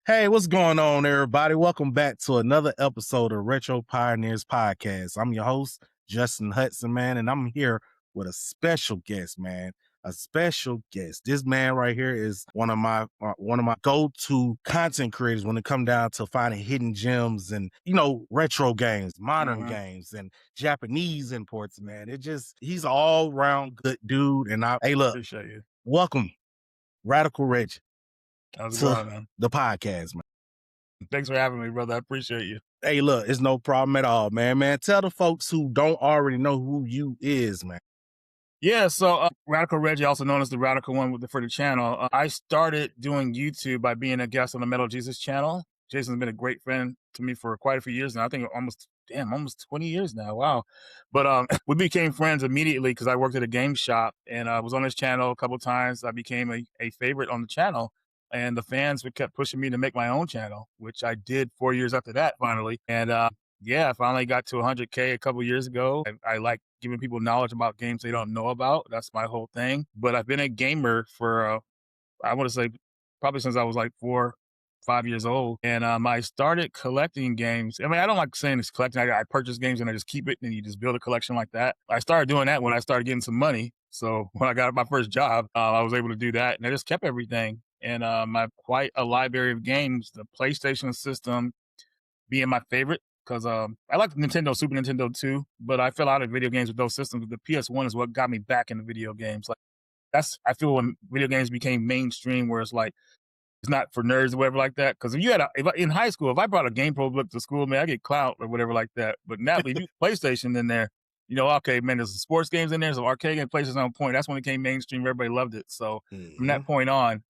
Hey, what's going on, everybody? Welcome back to another episode of Retro Pioneers Podcast. I'm your host, Justin Hudson, man, and I'm here with a special guest, man. A special guest. This man right here is one of my go-to content creators when it come down to finding hidden gems and retro games, modern games, and Japanese imports. Man, he's an all-round good dude. And hey, look, Appreciate you. welcome, Radical Reggie, How's it to going, man? the podcast, man. Thanks for having me, brother. I appreciate you. Hey, look, it's no problem at all, man. Man, tell the folks who don't already know who you is, man. Yeah, so Radical Reggie, also known as the Radical One for the channel. I started doing YouTube by being a guest on the Metal Jesus channel. Jason's been a great friend to me for quite a few years now. I think almost 20 years now. Wow. But we became friends immediately because I worked at a game shop and I was on his channel a couple of times. I became a favorite on the channel. And the fans kept pushing me to make my own channel, which I did 4 years after that, finally. And yeah, I finally got to 100K a couple years ago. I like giving people knowledge about games they don't know about. That's my whole thing. But I've been a gamer for, I want to say, probably since I was like 5 years old. And I started collecting games. I mean, I don't like saying it's collecting. I purchase games and I just keep it and you just build a collection like that. I started doing that when I started getting some money. So when I got my first job, I was able to do that. And I just kept everything. And I have quite a library of games. The PlayStation system being my favorite because I like Nintendo, Super Nintendo too, but I fell out of video games with those systems. The PS1 is what got me back into video games. Like I feel when video games became mainstream, where it's like it's not for nerds or whatever like that. Because in high school, if I brought a GamePro book to school, man, I get clout or whatever like that. But now, if you PlayStation in there, okay, man, there's some sports games in there, some arcade game, PlayStation on point. That's when it came mainstream. Everybody loved it. So from that point on,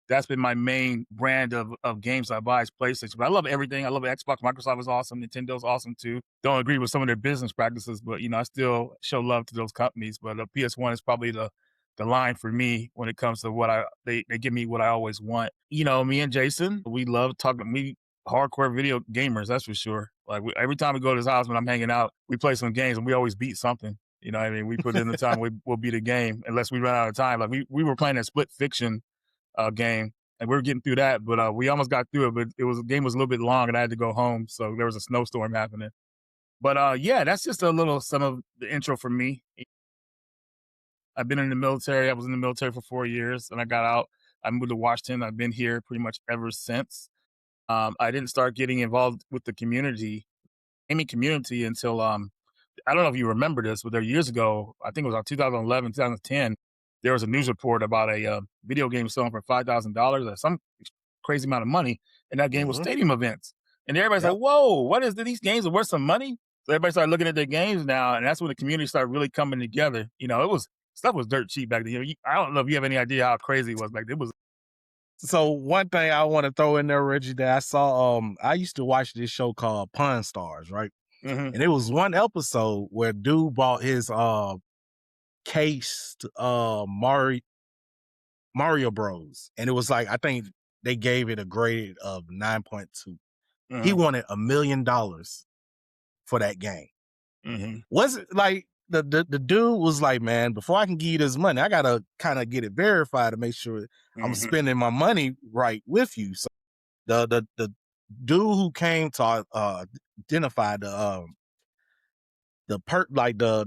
that's been my main brand of games I buy is PlayStation. But I love everything. I love Xbox. Microsoft is awesome. Nintendo's awesome too. Don't agree with some of their business practices, but I still show love to those companies. But the PS1 is probably the line for me when it comes to they give me what I always want. Me and Jason, we love talking. We hardcore video gamers, that's for sure. Like every time we go to his house when I'm hanging out, we play some games and we always beat something. You know what I mean? We put in the time, we'll beat a game unless we run out of time. Like we were playing a Split Fiction game, and we were getting through that, but we almost got through it. But the game was a little bit long, and I had to go home, so there was a snowstorm happening. But yeah, that's just some of the intro for me. I've been in the military. I was in the military for 4 years, and I got out. I moved to Washington. I've been here pretty much ever since. I didn't start getting involved with the gaming community until I don't know if you remember this, but there years ago, I think it was like 2011, 2010. There was a news report about a video game selling for $5,000 or some crazy amount of money, and that game was Stadium Events. And everybody's like, "Whoa, what is these games are worth some money?" So everybody started looking at their games now, and that's when the community started really coming together. Stuff was dirt cheap back then. I don't know if you have any idea how crazy it was back then. It was. So one thing I want to throw in there, Reggie, that I saw, I used to watch this show called Pawn Stars, right? Mm-hmm. And it was one episode where dude bought his case to Mario Bros. And it was like, I think they gave it a grade of 9.2. Mm-hmm. He wanted $1 million for that game. Mm-hmm. Was it like the dude was like, man, before I can give you this money, I gotta kind of get it verified to make sure I'm spending my money right with you. So the dude who came to identify the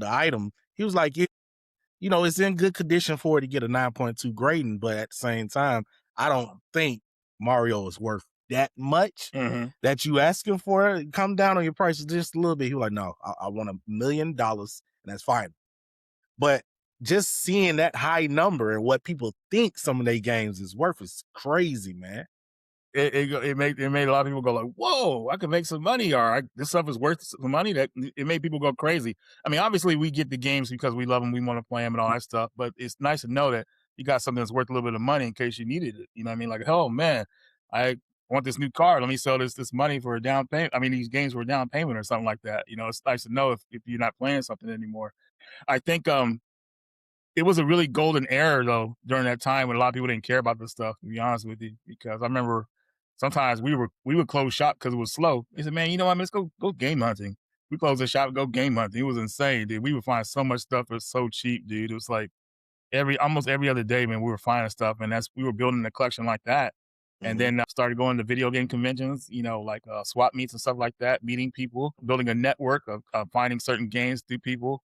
item, he was like, it's in good condition for it to get a 9.2 grading, but at the same time, I don't think Mario is worth that much that you asking for. Come down on your prices just a little bit. He was like, no, I want $1 million, and that's fine. But just seeing that high number and what people think some of their games is worth is crazy, man. It made a lot of people go like, "Whoa, I could make some money," or "This stuff is worth some money." That it made people go crazy. I mean, obviously we get the games because we love them, we want to play them and all that stuff. But it's nice to know that you got something that's worth a little bit of money in case you needed it. You know what I mean? Like, oh man, I want this new car. Let me sell this money for a down payment. I mean, these games for a down payment or something like that. It's nice to know if you're not playing something anymore. I think it was a really golden era though during that time when a lot of people didn't care about this stuff. To be honest with you, because I remember. Sometimes we would close shop because it was slow. He said, "Man, you know what? Let's go game hunting." We closed the shop and go game hunting. It was insane, dude. We would find so much stuff that's so cheap, dude. It was like almost every other day, man. We were finding stuff, and we were building a collection like that. And then I started going to video game conventions, like swap meets and stuff like that, meeting people, building a network of finding certain games through people.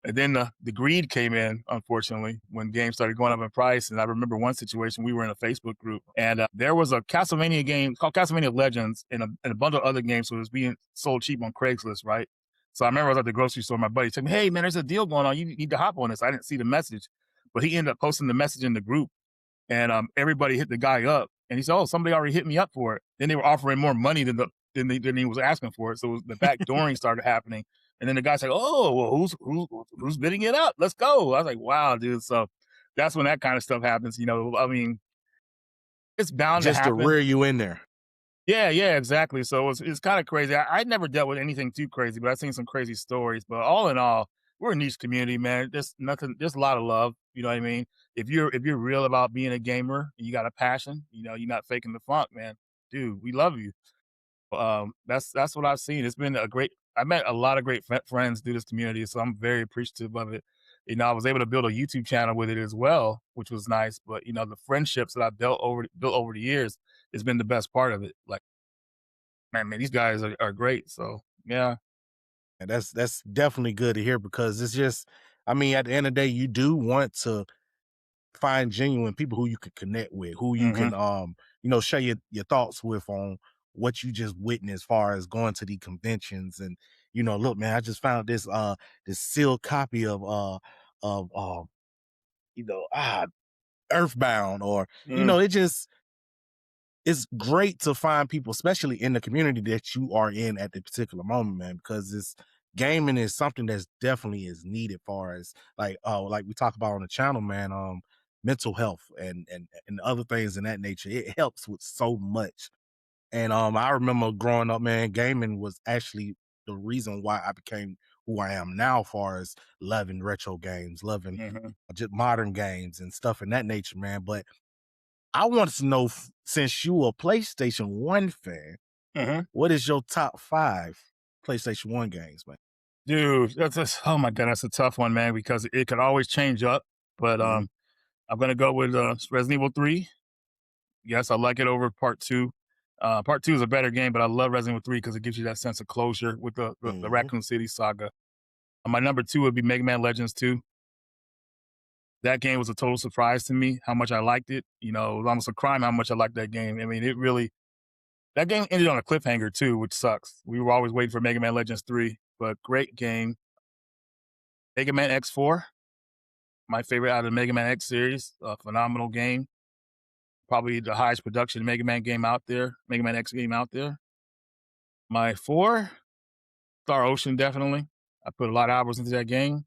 And then the greed came in, unfortunately, when games started going up in price. And I remember one situation, we were in a Facebook group, and there was a Castlevania game called Castlevania Legends and a bundle of other games, so it was being sold cheap on Craigslist, right? So I remember I was at the grocery store, my buddy told me, hey, man, there's a deal going on. You need to hop on this. I didn't see the message, but he ended up posting the message in the group. And everybody hit the guy up, and he said, "Oh, somebody already hit me up for it." Then they were offering more money than he was asking for it. So the backdooring started happening. And then the guy said, "Oh, well, who's bidding it up? Let's go." I was like, "Wow, dude!" So that's when that kind of stuff happens. I mean, it's bound Just to to happen. rear you in there. Yeah, exactly. So it's kind of crazy. I never dealt with anything too crazy, but I've seen some crazy stories. But all in all, we're a niche community, man. There's nothing. There's a lot of love. You know what I mean? If you're real about being a gamer, and you got a passion. You're not faking the funk, man. Dude, we love you. That's what I've seen. It's been a great. I met a lot of great friends through this community, so I'm very appreciative of it. I was able to build a YouTube channel with it as well, which was nice. But the friendships that I built over the years has been the best part of it. Like, man, these guys are great. So yeah. And that's definitely good to hear, because it's just, I mean, at the end of the day, you do want to find genuine people who you can connect with, who you hmm can share your thoughts with on what you just witnessed as far as going to the conventions. And look, man, I just found this sealed copy of you know ah Earthbound, or mm it just, it's great to find people, especially in the community that you are in at the particular moment, man, because this gaming is something that's definitely is needed, far as like we talk about on the channel, man. Mental health and other things in that nature. It helps with so much. And I remember growing up, man, gaming was actually the reason why I became who I am now, far as loving retro games, loving hmm just modern games and stuff in that nature, man. But I want to know, since you a PlayStation 1 fan, hmm what is your top 5 PlayStation 1 games, man? Dude, oh my god, that's a tough one, man, because it could always change up. But Mhm, I'm gonna go with Resident Evil 3. Yes, I like it over Part 2. Part 2 is a better game, but I love Resident Evil 3 because it gives you that sense of closure with the mhm. Raccoon City saga. My number 2 would be Mega Man Legends 2. That game was a total surprise to me, how much I liked it. It was almost a crime how much I liked that game. I mean, that game ended on a cliffhanger too, which sucks. We were always waiting for Mega Man Legends 3, but great game. Mega Man X4, my favorite out of the Mega Man X series, a phenomenal game. Probably the highest production Mega Man game out there, Mega Man X game out there. My 4, Star Ocean, definitely. I put a lot of hours into that game.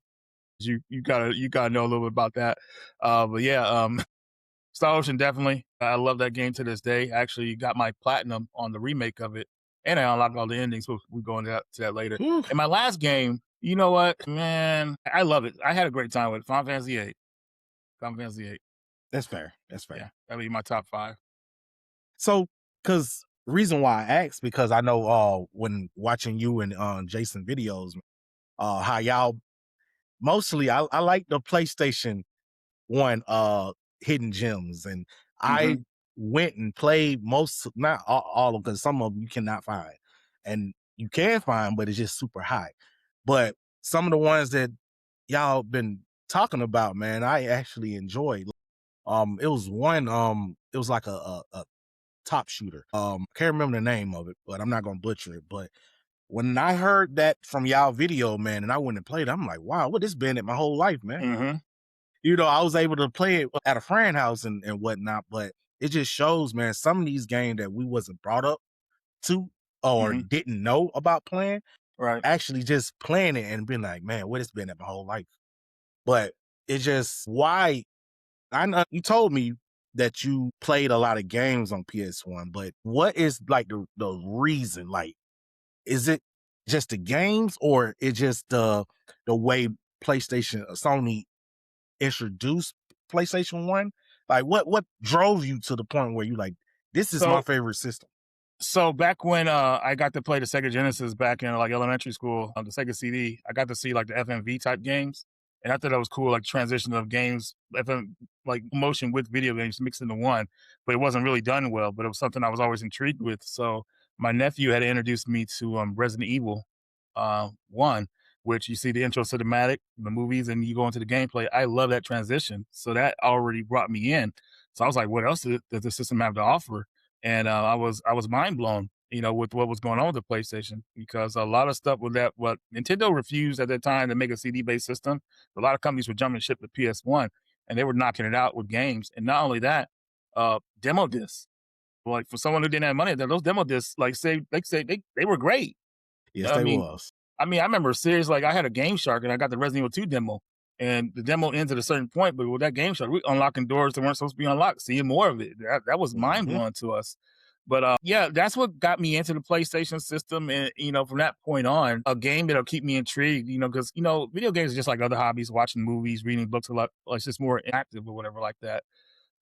You gotta know a little bit about that. But yeah, Star Ocean, definitely. I love that game to this day. Actually got my platinum on the remake of it, and I unlocked all the endings. We'll go into that later. Whew, And my last game, you know what, man, I love it. I had a great time with it. Final Fantasy 8. Final Fantasy 8. that's fair. That's Yeah, fair. that'll be my top 5. So, because reason why I asked, because I know when watching you and Jason videos, how y'all mostly, I like the PlayStation 1 hidden gems, and I Mhm, went and played most, not all of, because some of them you cannot find, and you can find, but it's just super high. But some of the ones that y'all been talking about, man, I actually enjoyed. It was one, it was like a top shooter. I can't remember the name of it, but I'm not gonna butcher it. But when I heard that from y'all video, man, and I went and played it, I'm like, wow, what this been at my whole life, man. mhm, I was able to play it at a friend house and whatnot, but it just shows, man, some of these games that we wasn't brought up to or mhm. didn't know about playing, Right. actually just playing it and being like, man, what it's been at my whole life. But it's just why I know you told me that you played a lot of games on PS1, but what is like the reason? Like, is it just the games, or it just the way Sony introduced PlayStation 1? Like, what drove you to the point where you like, this is my So favorite system? so back when I got to play the Sega Genesis back in like elementary school on the Sega CD, I got to see like the FMV type games. And I thought that was cool, like transition of games, like motion with video games mixed into one. But it wasn't really done well. But it was something I was always intrigued with. So my nephew had introduced me to Resident Evil One, which you see the intro cinematic, the movies, and you go into the gameplay. I love that transition. So that already brought me in. So I was like, what else does the system have to offer? And I was mind blown, with what was going on with the PlayStation, because a lot of stuff with that, what Nintendo refused at that time to make a CD based system. A lot of companies were jumping ship to PS1, and they were knocking it out with games. And not only that, demo discs. Like for someone who didn't have money, those demo discs, they were great. Yes, I they mean, was. I remember serious, like I had a Game Shark and I got the Resident Evil 2 demo. And the demo ends at a certain point, but with that Game Shark, we unlocking doors that weren't supposed to be unlocked, seeing more of it. That was mind Mhm. blowing to us. But yeah, that's what got me into the PlayStation system. And from that point on, a game that'll keep me intrigued, because video games are just like other hobbies, watching movies, reading books a lot, like it's just more active or whatever like that.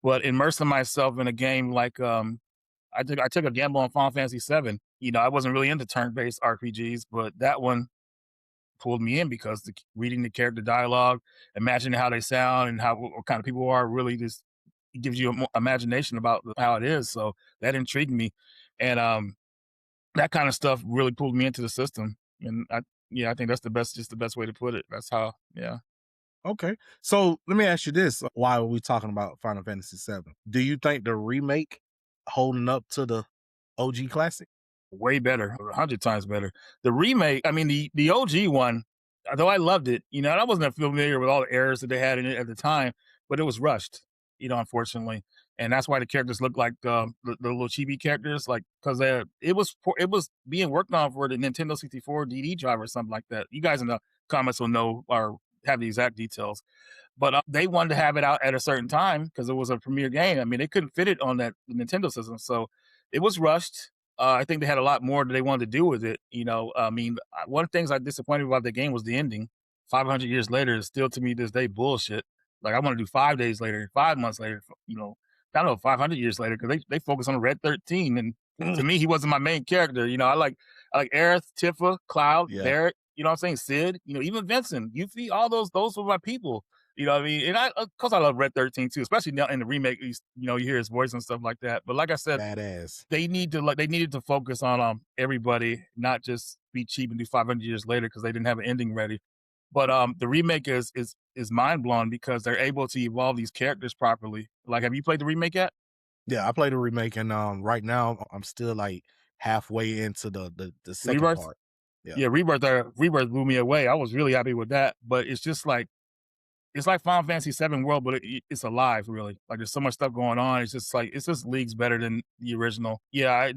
But immersing myself in a game like I took a gamble on Final Fantasy VII. I wasn't really into turn-based RPGs, but that one pulled me in because reading the character dialogue, imagining how they sound and how what kind of people are, really just gives you a more imagination about how it is. So that intrigued me, and that kind of stuff really pulled me into the system. And I think that's just the best way to put it. That's how, yeah. Okay. So let me ask you this: why are we talking about Final Fantasy VII? Do you think the remake holding up to the OG classic? Way better, 100 times better. The remake, I mean, the OG one, although I loved it, and I wasn't familiar with all the errors that they had in it at the time, but it was rushed, unfortunately, and that's why the characters look like the little chibi characters, like because it was being worked on for the Nintendo 64 DD drive or something like that. You guys in the comments will know or have the exact details, but they wanted to have it out at a certain time because it was a premier game. I mean, they couldn't fit it on that Nintendo system, so it was rushed. I think they had a lot more that they wanted to do with it. I mean, one of the things I disappointed about the game was the ending. 500 years later is still to me this day bullshit. Like I want to do 5 days later, 5 months later. I don't know, 500 years later because they focus on Red 13, and to me he wasn't my main character. I like Aerith, Tifa, Cloud, Yeah, Barrett. You know what I'm saying? Sid. Even Vincent, Yuffie, all those were my people. You know what I mean? And of course I love Red 13 too, especially now in the remake. You hear his voice and stuff like that. But like I said, badass. they needed to focus on everybody, not just be cheap and do 500 years later because they didn't have an ending ready. But the remake is mind blowing because they're able to evolve these characters properly. Like, have you played the remake yet? Yeah, I played the remake, and right now I'm still like halfway into the second Rebirth? part. Yeah. Yeah, Rebirth blew me away. I was really happy with that. But it's just like it's like Final Fantasy VII World, but it's alive, really. Like there's so much stuff going on. It's just leagues better than the original. Yeah,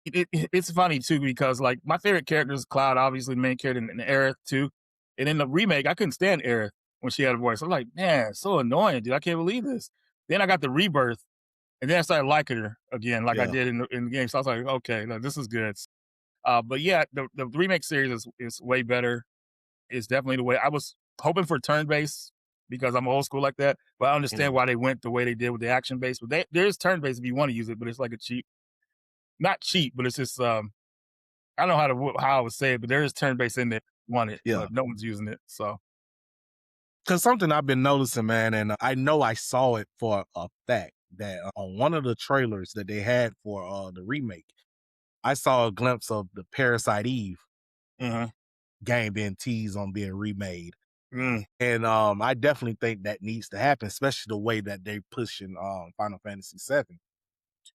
it's funny too because like my favorite character is Cloud, obviously the main character, and Aerith too. And in the remake, I couldn't stand Aerith when she had a voice. I'm like, man, it's so annoying, dude. I can't believe this. Then I got the Rebirth, and then I started liking her again, like I Yeah. did in the game. So I was like, okay, no, this is good. But yeah, the remake series is way better. It's definitely the way I was hoping for turn based because I'm old school like that. But I understand Mhm. why they went the way they did with the action based. But there is turn based if you want to use it, but it's like a cheap, not cheap, but it's just I don't know how I would say it, but there is turn based in it. Want it, Yeah. but no one's using it. So Because something I've been noticing, man, and I know I saw it for a fact that on one of the trailers that they had for the remake, I saw a glimpse of the Parasite Eve mhm. game being teased on being remade. Mm. And I definitely think that needs to happen, especially the way that they pushing Final Fantasy VII.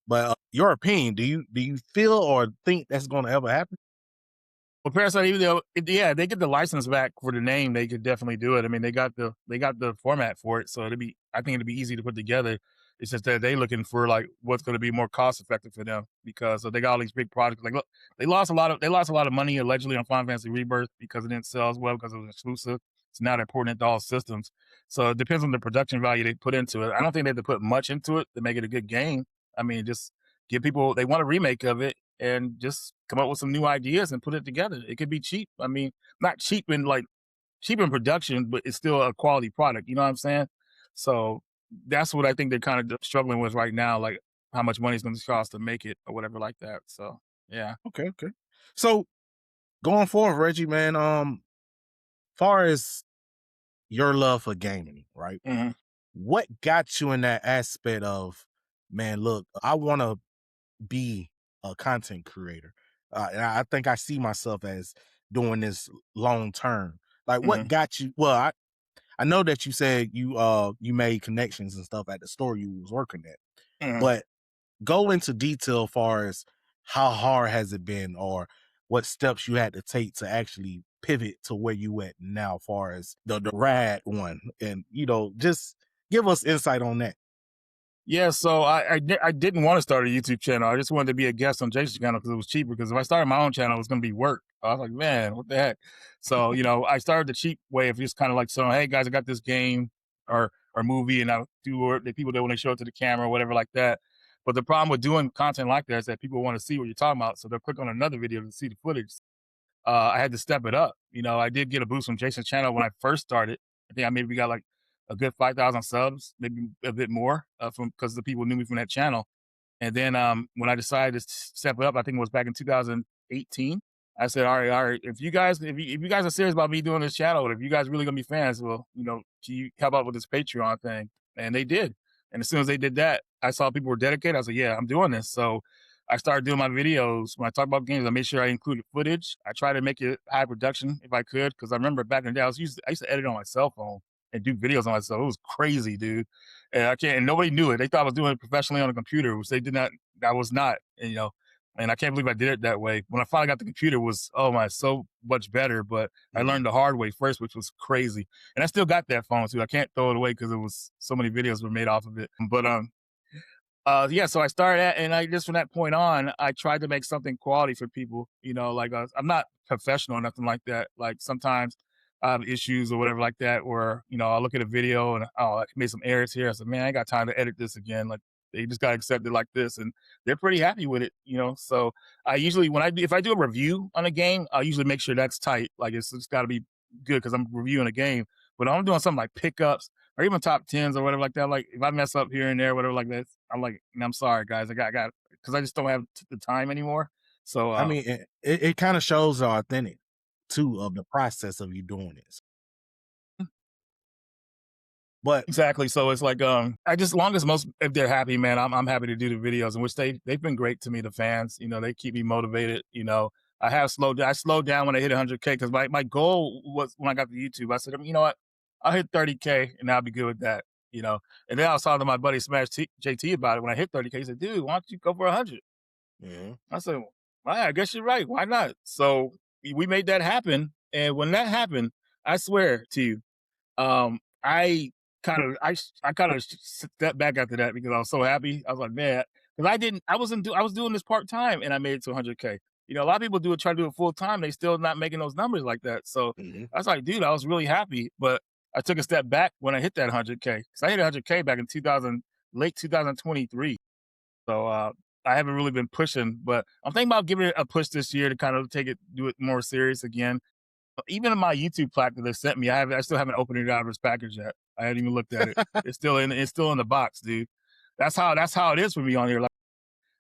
But your opinion, do you feel or think that's going to ever happen? Well, Parasite, even though, yeah, they get the license back for the name, they could definitely do it. I mean, they got the format for it, so I think it'd be easy to put together. It's just that they looking for like what's going to be more cost effective for them because they got all these big projects. Like, look, they lost a lot of money allegedly on Final Fantasy Rebirth because it didn't sell as well because it was exclusive. It's now they're porting it to all systems, so it depends on the production value they put into it. I don't think they have to put much into it to make it a good game. I mean, just give people they want a remake of it and just come up with some new ideas and put it together. It could be cheap. I mean, not cheap in production, but it's still a quality product. You know what I'm saying? So that's what I think they're kind of struggling with right now, like how much money it's going to cost to make it or whatever like that. So yeah. Okay, okay. So going forward, Reggie, man, far as your love for gaming, right? Mhm. What got you in that aspect of, man, look, I want to be a content creator. And I think I see myself as doing this long term. Like, what Mhm. got you? Well, I know that you said you made connections and stuff at the store you was working at, Mhm. but go into detail far as how hard has it been, or what steps you had to take to actually pivot to where you at now, far as the rad one, and just give us insight on that. Yeah, so I didn't want to start a YouTube channel. I just wanted to be a guest on Jason's channel because it was cheaper. Because if I started my own channel, it was going to be work. I was like, man, what the heck? So I started the cheap way of just kind of like saying, hey guys, I got this game or movie, and I do what the people do when they show it to the camera or whatever like that. But the problem with doing content like that is that people want to see what you're talking about, so they'll click on another video to see the footage. I had to step it up. I did get a boost from Jason's channel when I first started. I think I maybe got like a good 5,000 subs, maybe a bit more, from because the people knew me from that channel. And then when I decided to step it up, I think it was back in 2018. I said, all right, if you guys are serious about me doing this channel, if you guys really gonna be fans, well, can you help out with this Patreon thing? And they did. And as soon as they did that, I saw people were dedicated. I was like, yeah, I'm doing this. So I started doing my videos. When I talk about games, I made sure I included footage. I try to make it high production if I could, because I remember back in the day, I used to edit on my cell phone and do videos on myself. It was crazy, dude. And I can't, and nobody knew it. They thought I was doing it professionally on a computer, which they did not. I was not. And I can't believe I did it that way. When I finally got the computer, it was, oh my, so much better. But I Mhm. learned the hard way first, which was crazy. And I still got that phone too. I can't throw it away because it was so many videos were made off of it. But yeah, so I started at, and I just from that point on, I tried to make something quality for people. Like I'm not professional or nothing like that. Like sometimes I have issues or whatever like that, where I'll look at a video and I made some errors here. I said, man, I ain't got time to edit this again. Like they just got to accept it like this, and they're pretty happy with it. So I usually if I do a review on a game, I usually make sure that's tight. Like it's just got to be good because I'm reviewing a game. But I'm doing something like pickups or even top tens or whatever like that. Like if I mess up here and there, whatever like that, I'm like, I'm sorry guys, I got because I just don't have the time anymore. So I mean, it kind of shows the authentic too of the process of you doing this. But exactly. So it's like I just long as most if they're happy, man, I'm happy to do the videos, in which they've been great to me, the fans. They keep me motivated. I slowed down when I hit 100K because my goal was when I got to YouTube. I said, you know what, I'll hit 30K and I'll be good with that. And then I was talking to my buddy Smash JT about it. When I hit 30K, he said, dude, why don't you go for 100? mhm. I said, well, I guess you're right. Why not? So we made that happen. And when that happened, I swear to you, I kind of stepped back after that because I was so happy. I was like, man, because I was doing this part time and I made it to 100K. A lot of people try to do it full time. They still not making those numbers like that. So Mhm. I was like, dude, I was really happy, but I took a step back when I hit that 100K because I hit 100K back in 2000, late 2023. So I haven't really been pushing, but I'm thinking about giving it a push this year to kind of do it more serious again. Even in my YouTube plaque that they sent me, I still haven't opened it out of its package yet. I haven't even looked at it. It's still in the box, dude. That's how it is for me on here. Like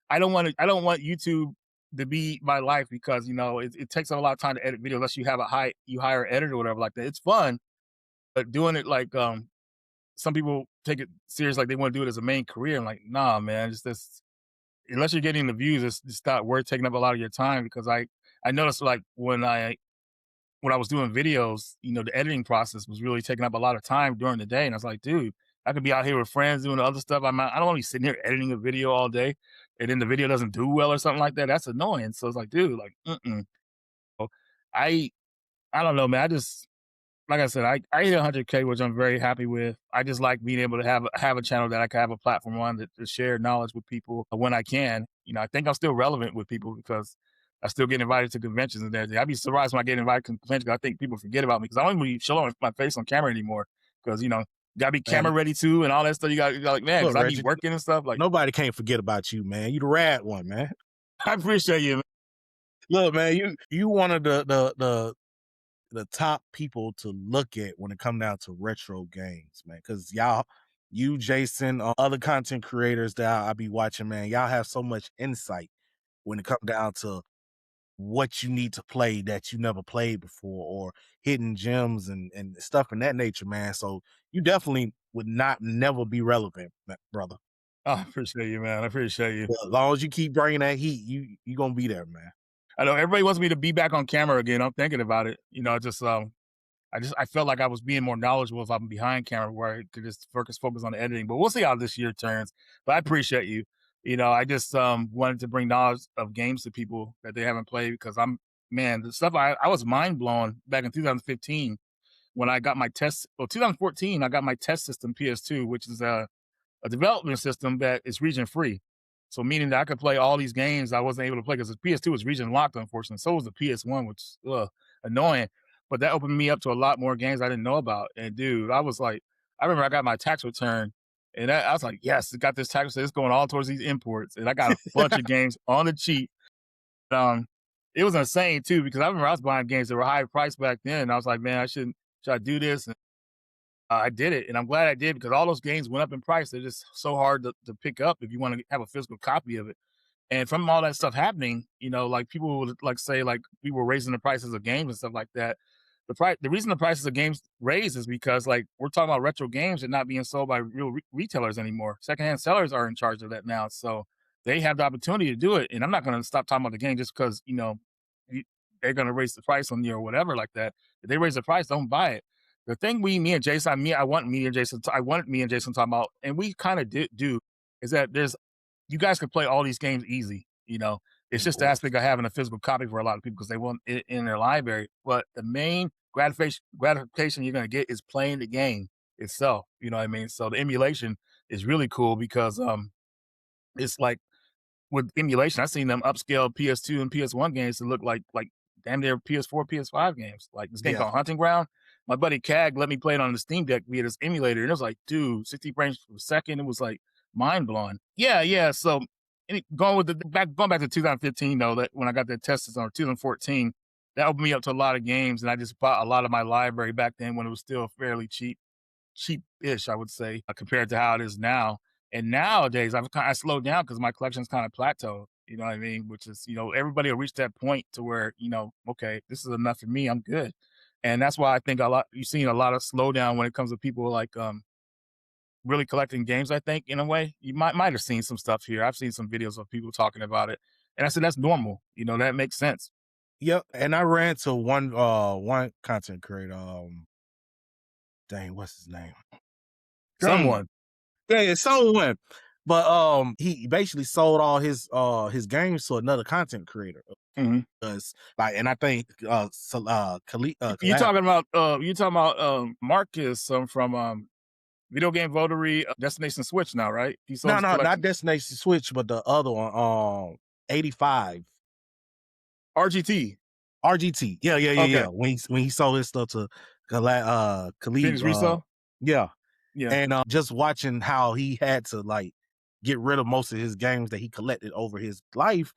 I don't want YouTube to be my life because it takes a lot of time to edit videos unless you hire an editor or whatever like that. It's fun, but doing it like some people take it serious, like they want to do it as a main career. I'm like, nah, man, it's this unless you're getting the views, it's not worth taking up a lot of your time because I noticed like when I was doing videos, the editing process was really taking up a lot of time during the day. And I was like, dude, I could be out here with friends doing the other stuff. I don't want to be sitting here editing a video all day and then the video doesn't do well or something like that. That's annoying. So it's like, dude, like, So I, I don't know, man. Like I said, I hit 100K, which I'm very happy with. I just like being able to have a channel that I can have a platform on to share knowledge with people when I can. I think I'm still relevant with people because I still get invited to conventions and everything. I'd be surprised when I get invited to conventions. 'Cause I think people forget about me because I don't even show my face on camera anymore because gotta be camera Man, ready too and all that stuff. You got like man, look, because I be Reggie, working and stuff. Like nobody can't forget about you, man. You the rad one, man. I appreciate you. Man. Look, man, you one of the top people to look at when it come down to retro games, man. Because you, Jason, other content creators that I be watching, man, y'all have so much insight when it come down to what you need to play that you never played before, or hidden gems and stuff in that nature, man. So you definitely would not never be relevant, brother. Oh, I appreciate you, man. I appreciate you. But as long as you keep bringing that heat, you gonna be there, man. I know everybody wants me to be back on camera again. I'm thinking about it. I felt like I was being more knowledgeable if I'm behind camera, where I could just focus on the editing. But we'll see how this year turns. But I appreciate you. I just wanted to bring knowledge of games to people that they haven't played, because the stuff I was mind blown back in 2015 when I got my 2014, I got my test system PS2, which is a development system that is region free. So meaning that I could play all these games I wasn't able to play because the PS2 was region locked, unfortunately. So was the PS1, which is annoying. But that opened me up to a lot more games I didn't know about. And dude, I remember I got my tax return, and I was like, yes, it got this tax return. It's going all towards these imports. And I got a bunch of games on the cheap. It was insane too, because I remember I was buying games that were high priced back then. And I was like, man, should I do this? And I did it, and I'm glad I did, because all those games went up in price. They're just so hard to pick up if you want to have a physical copy of it. And from all that stuff happening, like people would like say like we were raising the prices of games and stuff like that. The reason the prices of games raised is because like we're talking about retro games that not being sold by real retailers anymore. Secondhand sellers are in charge of that now, so they have the opportunity to do it. And I'm not going to stop talking about the game just because they're going to raise the price on you or whatever like that. If they raise the price, don't buy it. The thing I wanted me and Jason talking about, and we kind of do, is that you guys can play all these games easy. It's Of just the course. aspect of having a physical copy for a lot of people because they want it in their library. But the main gratification you're going to get is playing the game itself. You know what I mean? So the emulation is really cool because it's like with emulation, I've seen them upscale PS2 and PS1 games to look like damn near PS4, PS5 games. Like this game Yeah. called Hunting Ground. My buddy Cag let me play it on the Steam Deck via this emulator, and it was like, dude, 60 frames per second. It was like mind blowing. Yeah. So going back to 2015 though, that when I got that test system, or 2014, that opened me up to a lot of games, and I just bought a lot of my library back then when it was still fairly cheap-ish, I would say, compared to how it is now. And nowadays, I slowed down because my collection's kind of plateaued. You know what I mean? Which is, everybody will reach that point to where, okay, this is enough for me. I'm good. And that's why I think you've seen a lot of slowdown when it comes to people like really collecting games. I think in a way you might have seen some stuff here. I've seen some videos of people talking about it, and I said that's normal. That makes sense. Yep. And I ran to one content creator. Dang, what's his name? Someone. Yeah, it's someone. But he basically sold all his games to another content creator. Mm-hmm. And I think You talking about Marcus from Video Game Votary, Destination Switch now, right? He sold no, not Destination Switch, but the other one, 85 RGT. RGT. Yeah. Okay. When he sold his stuff to Khalid, Phoenix Reso? Yeah. Yeah. And just watching how he had to like get rid of most of his games that he collected over his life,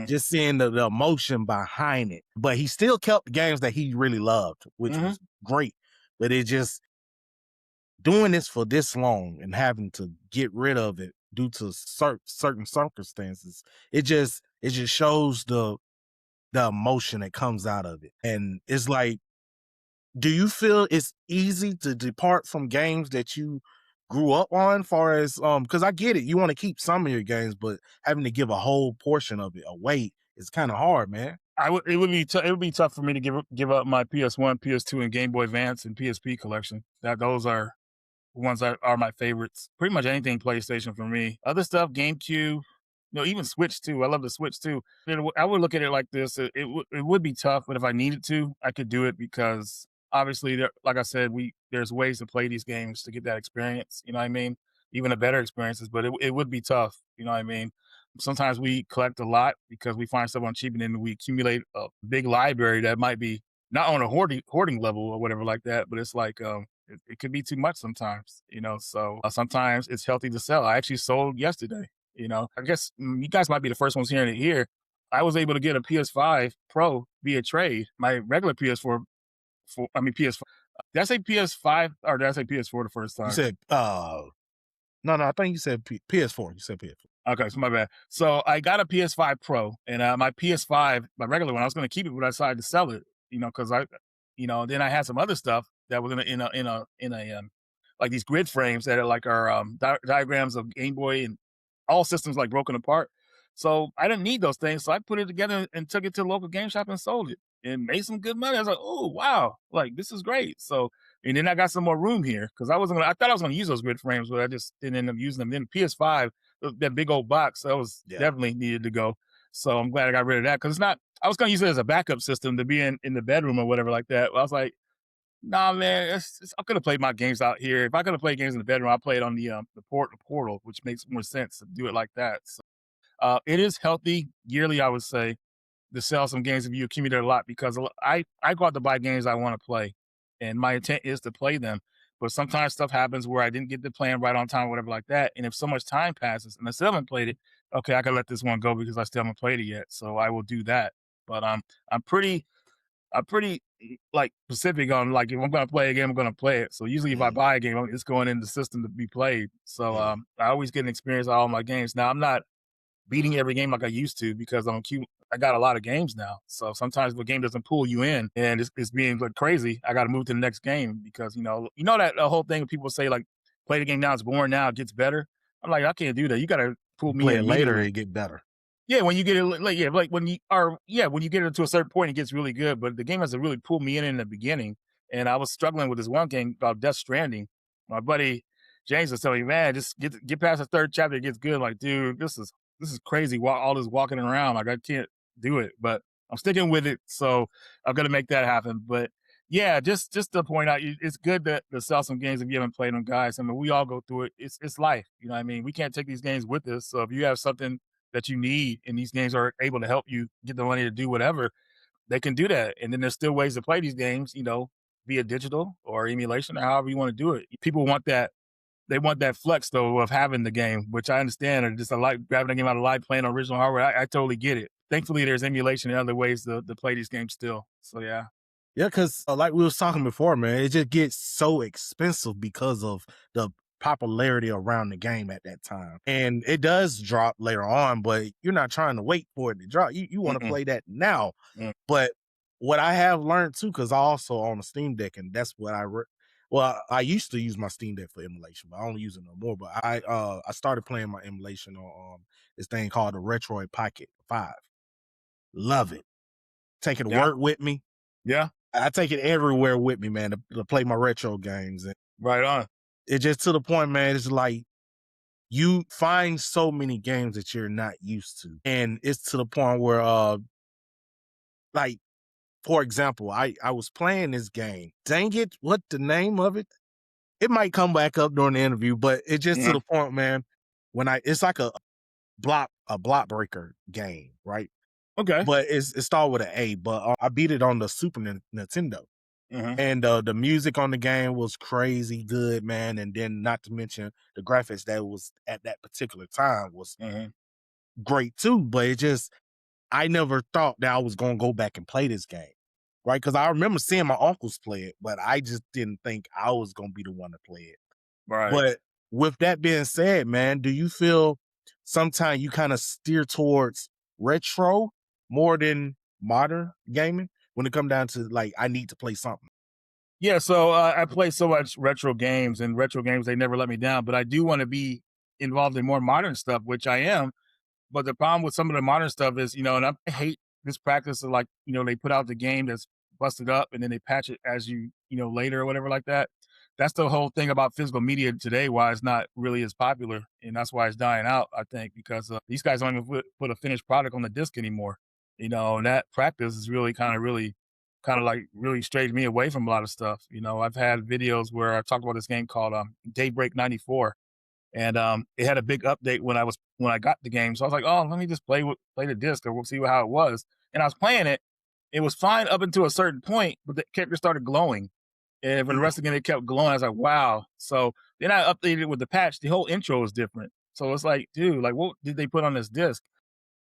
just seeing the emotion behind it. But he still kept the games that he really loved, which was great. But it just doing this for this long and having to get rid of it due to certain circumstances, it just shows the emotion that comes out of it. And it's like, do you feel it's easy to depart from games that you grew up on, far as because I get it, you want to keep some of your games, but having to give a whole portion of it away is kind of hard, man. It would be tough for me to give up my PS1, PS2, and Game Boy Advance and PSP collection. Those are ones that are my favorites. Pretty much anything PlayStation for me. Other stuff, GameCube, even Switch too. I love the Switch too. I would look at it like this. It would be tough, but if I needed to, I could do it because obviously, like I said, there's ways to play these games to get that experience. You know what I mean? Even the better experiences, but it would be tough. You know what I mean? Sometimes we collect a lot because we find stuff on cheap, and then we accumulate a big library that might be not on a hoarding level or whatever like that, but it's like it could be too much sometimes. So sometimes it's healthy to sell. I actually sold yesterday. I guess you guys might be the first ones hearing it here. I was able to get a PS5 Pro via trade. My regular PS4, PS5. Did I say PS5 or did I say PS4 the first time? You said No, I think you said PS4. You said PS4. Okay, so my bad. So I got a PS5 Pro, and my PS5, my regular one, I was going to keep it, but I decided to sell it. Because then I had some other stuff that was in a like these grid frames that are like our diagrams of Game Boy and all systems like broken apart. So I didn't need those things, so I put it together and took it to the local game shop and sold it and made some good money. I was like, oh wow, like this is great. So and then I got some more room here because I thought I was going to use those grid frames, but I just didn't end up using them. Then the PS5, that big old box, that was definitely needed to go. So I'm glad I got rid of that because it's not. I was going to use it as a backup system to be in the bedroom or whatever like that. But I was like, nah, man, I could have played my games out here. If I could have played games in the bedroom, I played on the portal, which makes more sense to do it like that. So, it is healthy yearly, I would say, to sell some games if you accumulate a lot because I go out to buy games I want to play, and my intent is to play them. But sometimes stuff happens where I didn't get the plan right on time, or whatever like that. And if so much time passes and I still haven't played it, okay, I can let this one go because I still haven't played it yet. So I will do that. But I'm pretty like specific on like if I'm gonna play a game, I'm gonna play it. So usually if I buy a game, it's going in the system to be played. So I always get an experience on all my games. Now I'm not beating every game like I used to because I got a lot of games now. So sometimes if a game doesn't pull you in and it's being like crazy, I got to move to the next game because that whole thing people say like play the game now, it's boring now, it gets better. I'm like I can't do that. You got to pull me Play in it later, immediately. it get better. Yeah, when you get it, like when you get it to a certain point, it gets really good. But the game has to really pull me in the beginning. And I was struggling with this one game called Death Stranding. My buddy James was telling me, man, just get past the third chapter, it gets good. I'm like, dude, this is crazy. All this walking around, like I can't do it. But I'm sticking with it, so I'm gonna make that happen. But yeah, just to point out, it's good to sell some games if you haven't played them, guys. I mean, we all go through it. It's life, you know what I mean? We can't take these games with us. So if you have something that you need and these games are able to help you get the money to do whatever, they can do that. And then there's still ways to play these games, via digital or emulation or however you want to do it. People want that. They want that flex though of having the game, which I understand, or just like grabbing a game out of live playing on original hardware. I totally get it. Thankfully, there's emulation and other ways to play these games still. So yeah. Yeah, because like we was talking before, man, it just gets so expensive because of the popularity around the game at that time. And it does drop later on, but you're not trying to wait for it to drop. You want to play that now. Mm. But what I have learned too, because I also own a Steam Deck, and that's what I used to use my Steam Deck for emulation, but I don't use it no more. But I started playing my emulation on this thing called the Retroid Pocket 5. Love it. Take it to work with me. Yeah. I take it everywhere with me, man, to play my retro games. And right on. It's just to the point, man, it's like you find so many games that you're not used to. And it's to the point where, like, for example, I was playing this game. Dang it, what the name of it? It might come back up during the interview, but it's just to the point, man, it's like a block breaker game, right? Okay. But it started with an A, but I beat it on the Super Nintendo. And the music on the game was crazy good, man. And then not to mention the graphics that was at that particular time was great too. But I never thought that I was going to go back and play this game, right? Because I remember seeing my uncles play it, but I just didn't think I was going to be the one to play it. Right. But with that being said, man, do you feel sometimes you kind of steer towards retro more than modern gaming when it comes down to like, I need to play something? Yeah, so I play so much retro games, and retro games, they never let me down. But I do want to be involved in more modern stuff, which I am. But the problem with some of the modern stuff is, and I hate this practice of like, they put out the game that's busted up and then they patch it as later or whatever like that. That's the whole thing about physical media today, why it's not really as popular. And that's why it's dying out, I think, because these guys don't even put a finished product on the disc anymore. And that practice is really really strayed me away from a lot of stuff. I've had videos where I talked about this game called Daybreak 94. And it had a big update when I got the game. So I was like, oh, let me just play the disc or we'll see how it was. And I was playing it. It was fine up until a certain point, but the character started glowing. And for the rest of the game, it kept glowing. I was like, wow. So then I updated it with the patch. The whole intro is different. So it's like, dude, like what did they put on this disc?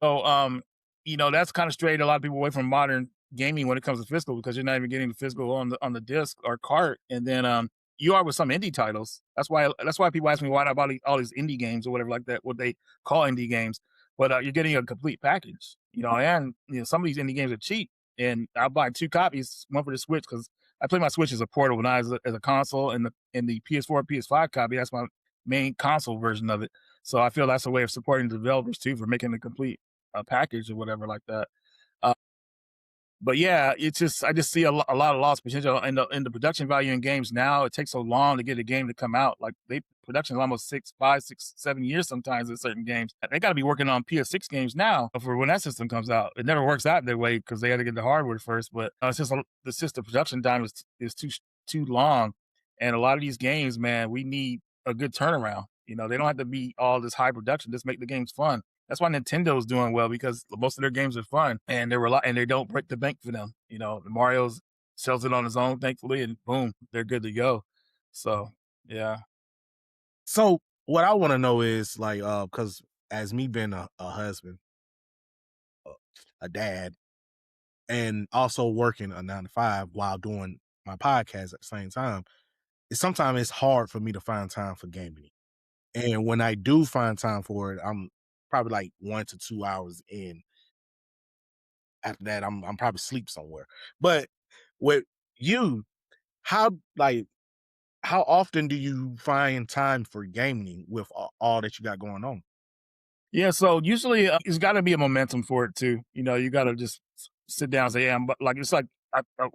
So that's kind of strayed a lot of people away from modern gaming when it comes to physical because you're not even getting the physical on the disc or cart. And then you are with some indie titles. That's why people ask me why I buy all these indie games or whatever like that, what they call indie games. But you're getting a complete package, and some of these indie games are cheap, and I'll buy 2 copies, one for the Switch because I play my Switch as a portable, not as a console, and the PS4, PS5 copy. That's my main console version of it. So I feel that's a way of supporting the developers too for making a complete package or whatever like that. Uh, but yeah, it's just I just see a lot of lost potential in the production value in games now. It takes so long to get a game to come out. Like production is almost 5, 6, 7 years sometimes in certain games. They got to be working on PS6 games now for when that system comes out. It never works out that way because they had to get the hardware first. But it's just the production time is too long, and a lot of these games, man, we need a good turnaround. They don't have to be all this high production. Just make the games fun. That's why Nintendo's doing well because most of their games are fun and and they don't break the bank for them. Mario's sells it on his own, thankfully, and boom, they're good to go. So yeah. So what I want to know is like, because as me being a husband, a dad, and also working a 9 to 5 while doing my podcast at the same time, sometimes it's hard for me to find time for gaming. And when I do find time for it, I'm probably like 1 to 2 hours in. After that, I'm probably sleep somewhere. But with you, how like how often do you find time for gaming with all that you got going on? Yeah, so usually it's got to be a momentum for it too. You got to just sit down and say, "Yeah, it's like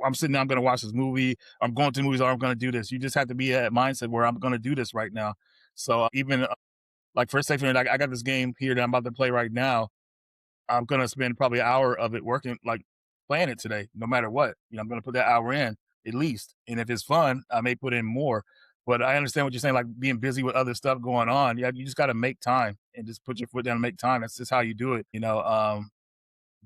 I'm sitting down, I'm going to watch this movie. I'm going to movies, or I'm going to do this." You just have to be at mindset where I'm going to do this right now. So even like for a second, I got this game here that I'm about to play right now. I'm gonna spend probably an hour of it working, like playing it today, no matter what. I'm gonna put that hour in at least, and if it's fun, I may put in more. But I understand what you're saying, like being busy with other stuff going on. Yeah, you just got to make time and just put your foot down and make time. That's just how you do it.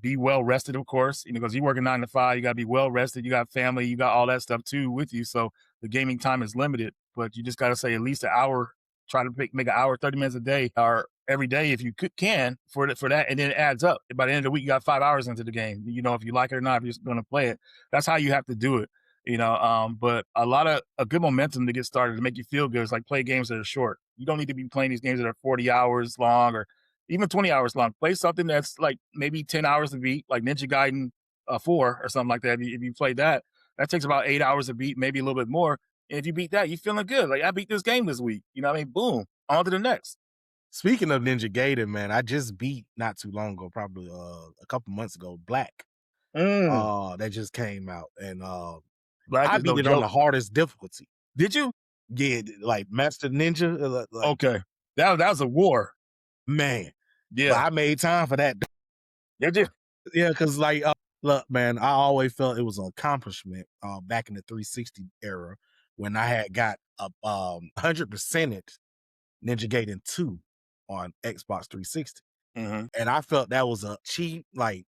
Be well rested, of course, because you work a 9 to 5, you got to be well rested. You got family, you got all that stuff too with you. So the gaming time is limited, but you just got to say at least an hour. Try to make an hour, 30 minutes a day, or every day if you can for that, and then it adds up. By the end of the week, you got 5 hours into the game. If you like it or not, if you're going to play it, that's how you have to do it. But a good momentum to get started to make you feel good is like play games that are short. You don't need to be playing these games that are 40 hours long or even 20 hours long. Play something that's like maybe 10 hours to beat, like Ninja Gaiden 4 or something like that. If you play that takes about 8 hours to beat, maybe a little bit more. And if you beat that, you're feeling good. Like, I beat this game this week. You know what I mean? Boom, on to the next. Speaking of Ninja Gaiden, man, I just beat not too long ago, probably a couple months ago, Black. That just came out, and Black I is no beat it on joke. the hardest difficulty. Did you? Yeah, like Master Ninja. Like, Okay. That was a war. man, but Yeah. I made time for that. Did you? Yeah, because like, look, man, I always felt it was an accomplishment back in the 360 era when I had got a 100%ed Ninja Gaiden 2 on Xbox 360. Mm-hmm. And I felt that was a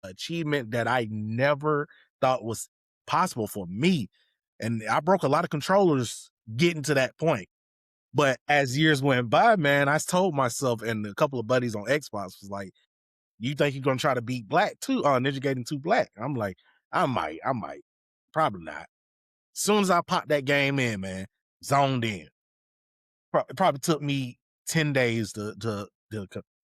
achievement that I never thought was possible for me. And I broke a lot of controllers getting to that point. But as years went by, man, I told myself and a couple of buddies on Xbox was like, "You think you're gonna try to beat Black too? Ninja Gaiden 2 Black?" I'm like, I might, probably not. As soon as I popped that game in, man, zoned in. It probably took me 10 days to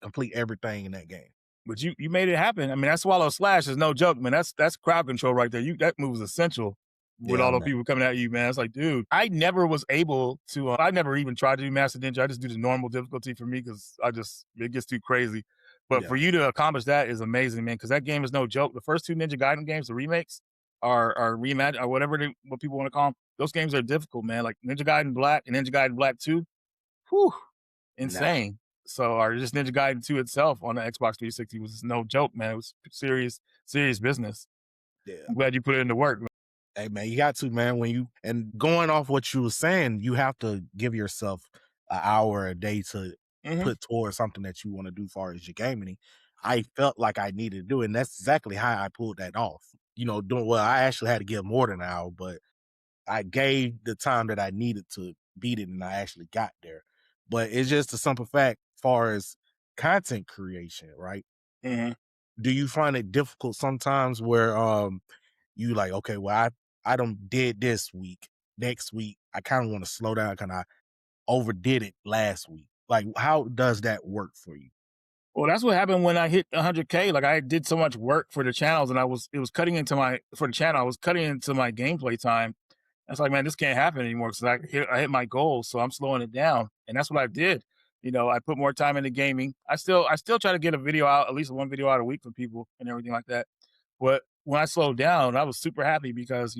complete everything in that game. But you made it happen. I mean, that swallow slash is no joke, man. That's crowd control right there. That move is essential with Yeah, all the man. people coming at you, man. It's like, dude, I never was able to. I never even tried to do Master Ninja. I just do the normal difficulty for me because it gets too crazy. But Yeah. for you to accomplish that is amazing, man. Because that game is no joke. The first 2 Ninja Gaiden games, the remakes, are reimagined or whatever what people want to call them. Those games are difficult, man. Like Ninja Gaiden Black and Ninja Gaiden Black 2. Whew, Nah. insane. So, or just Ninja Gaiden 2 itself on the Xbox 360 was no joke, man. It was serious business. Yeah. I'm glad you put it into work. Hey, man, you got to, man. And going off what you were saying, you have to give yourself an hour a day to put towards something that you want to do as far as your gaming. I felt like I needed to do it, and that's exactly how I pulled that off. I actually had to give more than an hour, but I gave the time that I needed to beat it, and I actually got there. But it's just a simple fact, as far as content creation, right? Mm-hmm. Do you find it difficult sometimes where you like, okay, well, I done did this week. Next week I kind of want to slow down, kind of overdid it last week. Like, how does that work for you? Well, that's what happened when I hit 100K. Like I did so much work for the channels, and it was cutting into my for the channel. I was cutting into my gameplay time. It's like, man, this can't happen anymore because I hit my goals, so I'm slowing it down, and that's what I did. I put more time into gaming. I still try to get a video out, at least one video out a week for people and everything like that. But when I slowed down, I was super happy because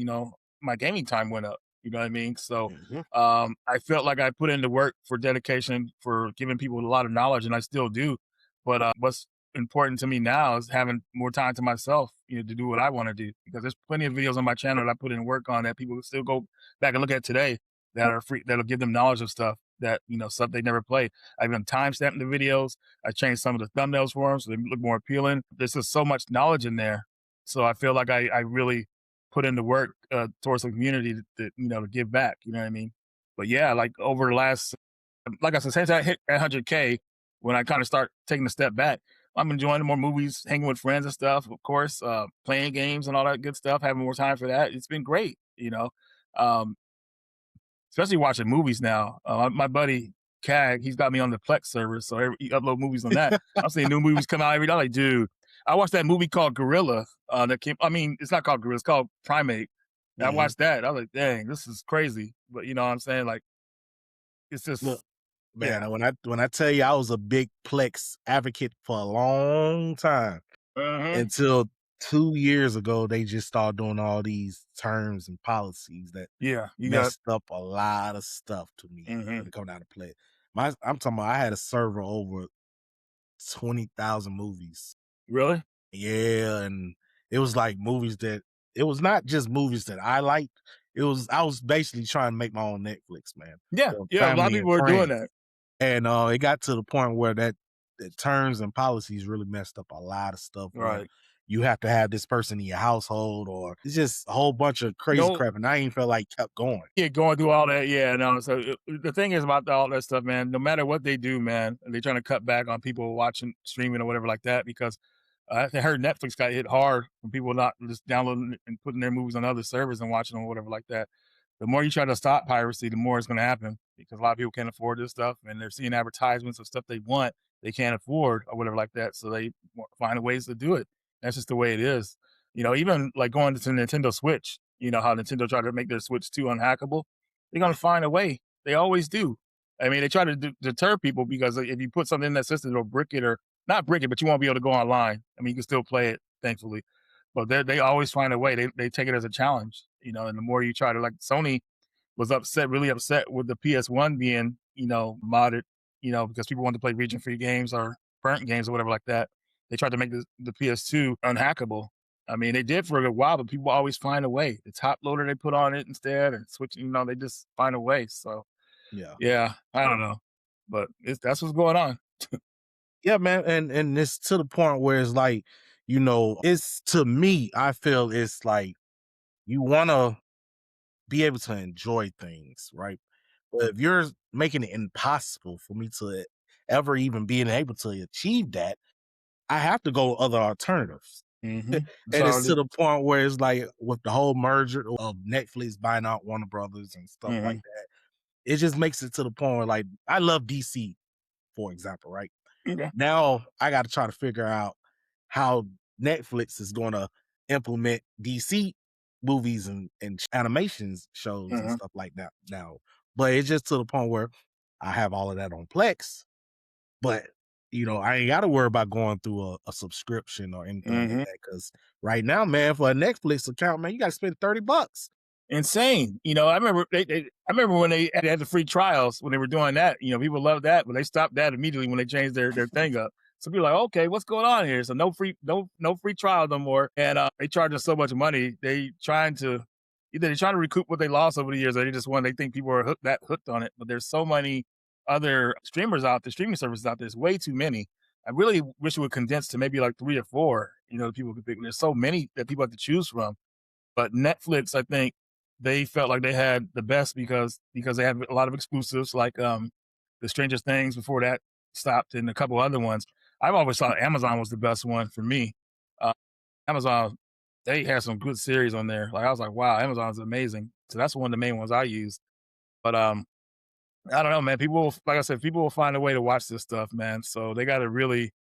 my gaming time went up. You know what I mean? So Mhm. I felt like I put in the work for dedication for giving people a lot of knowledge, and I still do. But what's important to me now is having more time to myself, to do what I want to do. Because there's plenty of videos on my channel that I put in work on that people can still go back and look at today that are free, that'll give them knowledge of stuff that stuff they never played. I even timestamped the videos. I changed some of the thumbnails for them so they look more appealing. There's just so much knowledge in there, so I feel like I really put in the work towards the community to give back. You know what I mean? But yeah, like over the last, like I said, since I hit 100K, when I kind of start taking a step back, I'm enjoying more movies, hanging with friends and stuff, of course, playing games and all that good stuff, having more time for that. It's been great. Um, especially watching movies now. My buddy Cag, he's got me on the Plex server, so he upload movies on that. I'm seeing new movies come out every day. I'm like, dude, I watched that movie called Gorilla. That came. I mean, it's not called Gorilla. It's called Primate. And I Mhm. watched that. I was like, dang, this is crazy. But you know what I'm saying? Like, it's Look, just, yeah. man, when I tell you I was a big Plex advocate for a long time Uh-huh. until 2 years ago, they just started doing all these terms and policies that Yeah. You got. messed up a lot of stuff to me Mm-hmm. when it come down to play. I'm talking about I had a server over 20,000 movies. Really? Yeah, and it was like movies that it was not just movies that I liked. I was basically trying to make my own Netflix, man, Yeah. for Yeah. A lot of family and people are doing friends. that. And it got to the point where the terms and policies really messed up a lot of stuff where Right. you have to have this person in your household, or it's just a whole bunch of crazy No. crap. And I ain't felt like kept going. Yeah, going through all that, yeah, no. So the thing is about all that stuff, man. No matter what they do, man, they're trying to cut back on people watching streaming or whatever like that because I heard Netflix got hit hard from people not just downloading and putting their movies on other servers and watching them or whatever like that. The more you try to stop piracy, the more it's going to happen because a lot of people can't afford this stuff and they're seeing advertisements of stuff they want they can't afford or whatever like that. So they find ways to do it. That's just the way it is. Even like going to Nintendo Switch, how Nintendo tried to make their Switch 2 unhackable. They're going to find a way. They always do. I mean, they try to deter people because if you put something in that system, it'll brick it or not brick it, but you won't be able to go online. I mean, you can still play it, thankfully. But they always find a way. They take it as a challenge, and the more you try to, like, Sony was really upset with the PS1 being, modded, because people wanted to play region free games or burnt games or whatever like that. They tried to make the PS2 unhackable. I mean, they did for a good while, but people always find a way. The top loader they put on it instead and switch, they just find a way. So Yeah. yeah, I don't know. But that's what's going on. Yeah, man. And it's to the point where it's like, it's to me, I feel it's like you wanna be able to enjoy things, right? But if you're making it impossible for me to ever even being able to achieve that, I have to go other alternatives. Mm-hmm. That's And all it's it to is. the point where it's like with the whole merger of Netflix buying out Warner Brothers and stuff Mm-hmm. like that, it just makes it to the point where, like, I love DC, for example, right? Okay. Now I got to try to figure out how Netflix is going to implement DC movies and animations shows and Mm-hmm. stuff like that now. But it's just to the point where I have all of that on Plex, but I ain't got to worry about going through a subscription or anything like Mm-hmm. that. Because right now, man, for a Netflix account, man, you got to spend $30. Insane. I remember I remember when they had the free trials when they were doing that. People loved that, but they stopped that immediately when they changed their thing up. So people are like, okay, what's going on here? So no free trial no more. And they charge us so much money. Either they trying to recoup what they lost over the years, or they think people are hooked on it. But there's so many other streaming services out there. There's way too many. I really wish it would condense to maybe like 3 or 4. People could pick. There's so many that people have to choose from. But Netflix, I think they felt like they had the best because they had a lot of exclusives like the Stranger Things before that stopped and a couple other ones. I've always thought Amazon was the best one for me. Uh, Amazon, they had some good series on there. Like I was like, wow, Amazon's amazing. So that's one of the main ones I use. But I don't know, man. People, like I said, people will find a way to watch this stuff, man. So they got to really,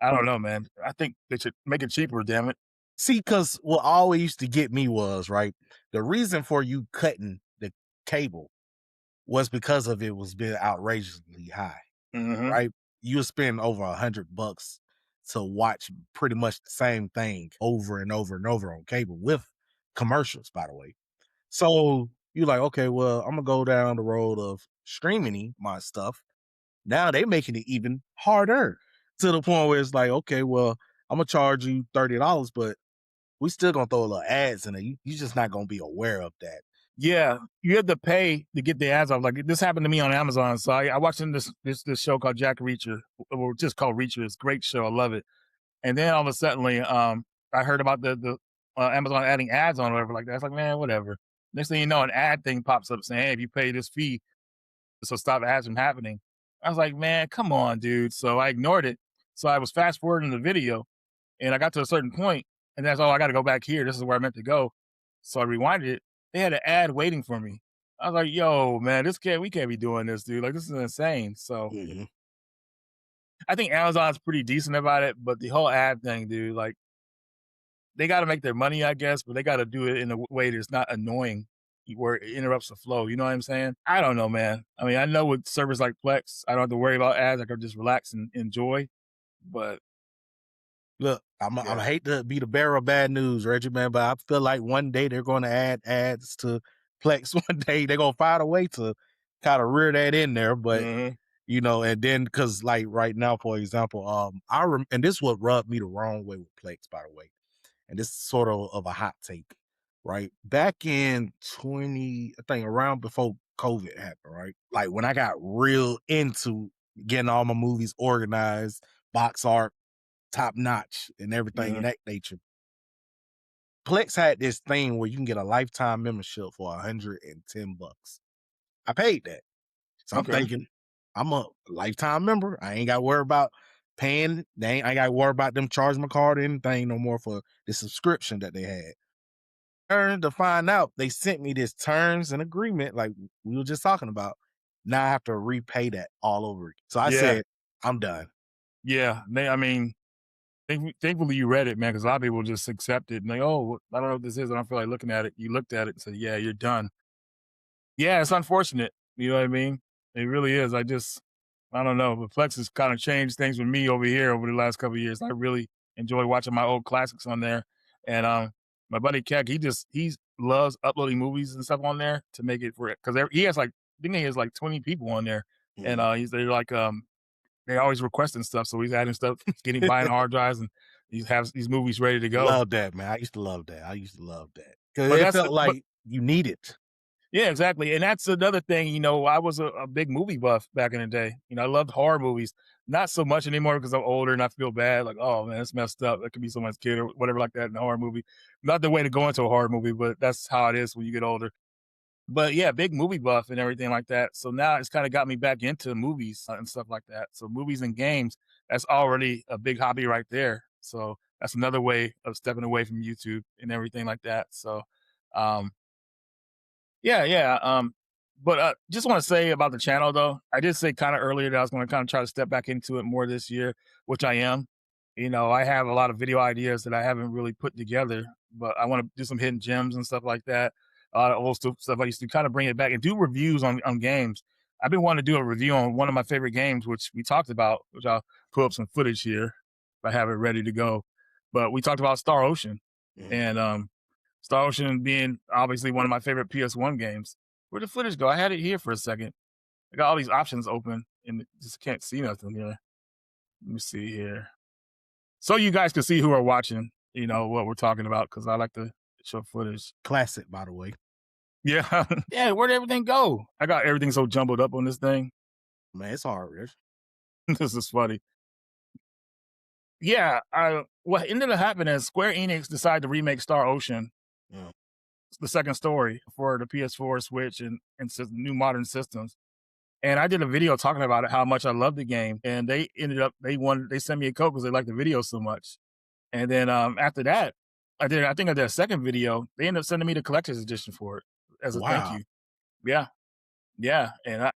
I don't know, man. I think they should make it cheaper. Damn it. See, because what always used to get me was, right, the reason for you cutting the cable was because of it was being outrageously high, Hmm. right? You'll spend over $100 to watch pretty much the same thing over and over and over on cable with commercials, by the way. So you're like, okay, well, I'm gonna go down the road of streaming my stuff. Now they making it even harder to the point where it's like, okay, well, I'm gonna charge you $30, but we still gonna throw a little ads in it. You just not gonna be aware of that. Yeah, you have to pay to get the ads off. Like this happened to me on Amazon. So I watched this show called Jack Reacher, or just called Reacher. It's a great show. I love it. And then all of a sudden, I heard about the Amazon adding ads on or whatever like that. It's like, man, whatever. Next thing you know, an ad thing pops up saying, "Hey, if you pay this fee, so stop ads from happening." I was like, man, come on, dude. So I ignored it. So I was fast forwarding the video, and I got to a certain point, and that's, oh, I got to go back here. This is where I meant to go. So I rewinded it. They had an ad waiting for me. I was like, yo, man, we can't be doing this, dude. Like, this is insane. So Mhm. I think Amazon's pretty decent about it, but the whole ad thing, dude, like, they got to make their money, I guess, but they got to do it in a way that's not annoying where it interrupts the flow. You know what I'm saying? I don't know, man. I mean, I know with servers like Plex, I don't have to worry about ads. I can just relax and enjoy. But Look, I'm yeah. hate to be the bearer of bad news, Reggie, man, but I feel like one day they're going to add ads to Plex. One day they're gonna find a way to kind of rear that in there, but Hmm. and then because like right now, for example, and this would rub me the wrong way with Plex, by the way, and this is sort of a hot take, right? Back in 20, I think around before COVID happened, right? Like when I got real into getting all my movies organized, box art, top notch, and everything in Hmm. that nature. Plex had this thing where you can get a lifetime membership for $110. I paid that. So I'm Okay. thinking, I'm a lifetime member. I ain't got to worry about paying. I ain't got to worry about them charging my card or anything no more for the subscription that they had. Turned to find out they sent me this terms and agreement, like we were just talking about. Now I have to repay that all over again. So I Yeah. said, I'm done. Yeah. I mean, thankfully you read it, man, because a lot of people just accept it and like, oh, I don't know what this is. I don't feel like looking at it. You looked at it and said, yeah, you're done. Yeah, it's unfortunate. You know what I mean? It really is. I don't know. But Plex has kind of changed things with me over here over the last couple of years. I really enjoy watching my old classics on there. And my buddy Keck, he loves uploading movies and stuff on there to make it for it because he has like I think he has like 20 people on there, and Mhm. they're like they're always requesting stuff, so he's adding stuff, buying hard drives, and he has these movies ready to go. Love that, man. I used to love that. I used to love that because But it that's felt but like you need it. Yeah, exactly. And that's another thing, I was a big movie buff back in the day. I loved horror movies. Not so much anymore because I'm older and I feel bad. Like, oh man, it's messed up. That could be someone's kid or whatever like that in a horror movie. Not the way to go into a horror movie, but that's how it is when you get older. But yeah, big movie buff and everything like that. So now it's kind of got me back into movies and stuff like that. So movies and games, that's already a big hobby right there. So that's another way of stepping away from YouTube and everything like that. So um yeah, yeah. But just want to say about the channel though. I did say kind of earlier that I was going to kind of try to step back into it more this year, which I am. I have a lot of video ideas that I haven't really put together, but I want to do some hidden gems and stuff like that. A lot of old stuff I used to kind of bring it back and do reviews on games. I've been wanting to do a review on one of my favorite games, which we talked about, which I'll pull up some footage here if I have it ready to go. But we talked about Star Ocean, Mhm. and Star Ocean being obviously one of my favorite PS1 games. Where'd the footage go? I had it here for a second. I got all these options open and just can't see nothing here. Let me see here. So you guys can see who are watching, what we're talking about, because I like to show footage. Classic, by the way. Yeah. Yeah, where'd everything go? I got everything so jumbled up on this thing. Man, it's hard, Rich. This is funny. Yeah, what ended up happening is Square Enix decided to remake Star Ocean, Yeah. the second story, for the PS4, Switch, and new modern systems. And I did a video talking about it, how much I love the game. And they sent me a code because they liked the video so much. And then after that, I think I did a second video. They ended up sending me the collector's edition for it as a thank Wow. you. Yeah. Yeah, and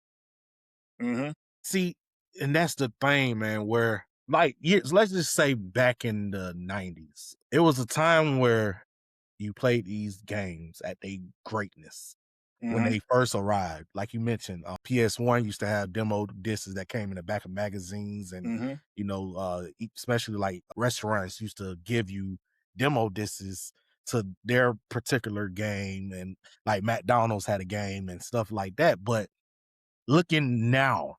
See, and that's the thing, man, where like years, let's just say back in the 90s, it was a time where you played these games at their greatness when mhm, they first arrived. Like you mentioned, PS1 used to have demo discs that came in the back of magazines, and mhm, especially like restaurants used to give you demo discs to their particular game, and like McDonald's had a game and stuff like that. But looking now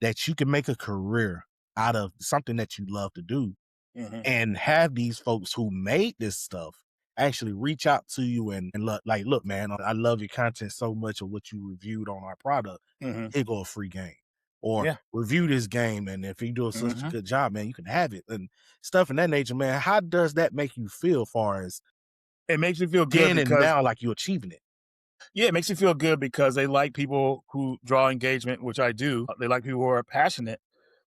that you can make a career out of something that you love to do mhm, and have these folks who made this stuff actually reach out to you and look like, look, man, I love your content so much of what you reviewed on our product. mhm. Here go a free game. Or Yeah, review this game, and if you do such a mhm. good job, man, you can have it and stuff in that nature, man. How does that make you feel, far as It makes me feel good then and because now, like you achieving it? yeah, it makes me feel good because they like people who draw engagement, which I do. They like people who are passionate,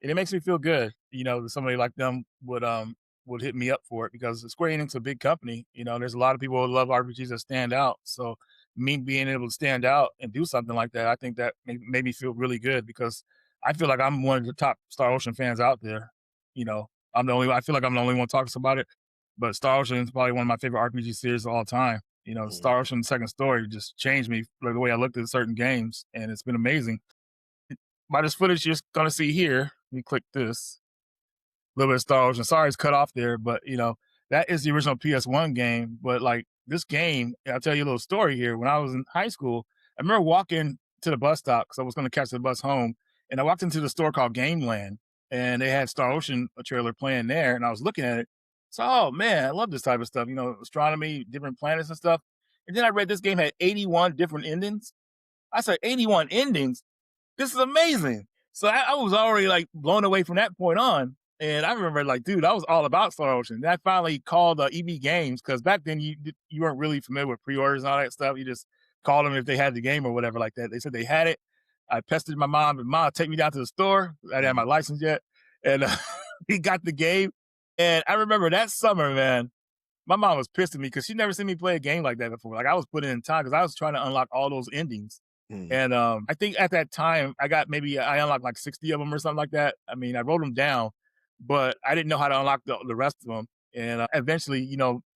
and it makes me feel good. That somebody like them would hit me up for it because Square Enix is a big company. There's a lot of people who love RPGs that stand out. So me being able to stand out and do something like that, I think that made me feel really good because I feel like I'm one of the top Star Ocean fans out there. I feel like I'm the only one talking about it, but Star Ocean is probably one of my favorite RPG series of all time. Mhm. Star Ocean Second Story just changed me like the way I looked at certain games, and it's been amazing. By this footage you're gonna see here, let me click this little bit of Star Ocean. Sorry, it's cut off there, but that is the original PS1 game. But like this game, I'll tell you a little story here. When I was in high school, I remember walking to the bus stop because I was going to catch the bus home, and I walked into the store called Game Land, and they had Star Ocean a trailer playing there, and I was looking at it. So, oh man, I love this type of stuff. Astronomy, different planets and stuff. And then I read this game had 81 different endings. I said 81 endings. This is amazing. So I was already like blown away from that point on. And I remember like, dude, I was all about Star Ocean. And I finally called EB Games because back then you weren't really familiar with pre-orders and all that stuff. You just called them if they had the game or whatever like that. They said they had it. I pestered my mom, and mom take me down to the store. I didn't have my Mhm. license yet, and he got the game. And I remember that summer, man, my mom was pissed at me because she never seen me play a game like that before. Like I was putting in time because I was trying to unlock all those endings. Mhm. And I think at that time I unlocked like 60 of them or something like that. I mean, I wrote them down, but I didn't know how to unlock the rest of them. And eventually,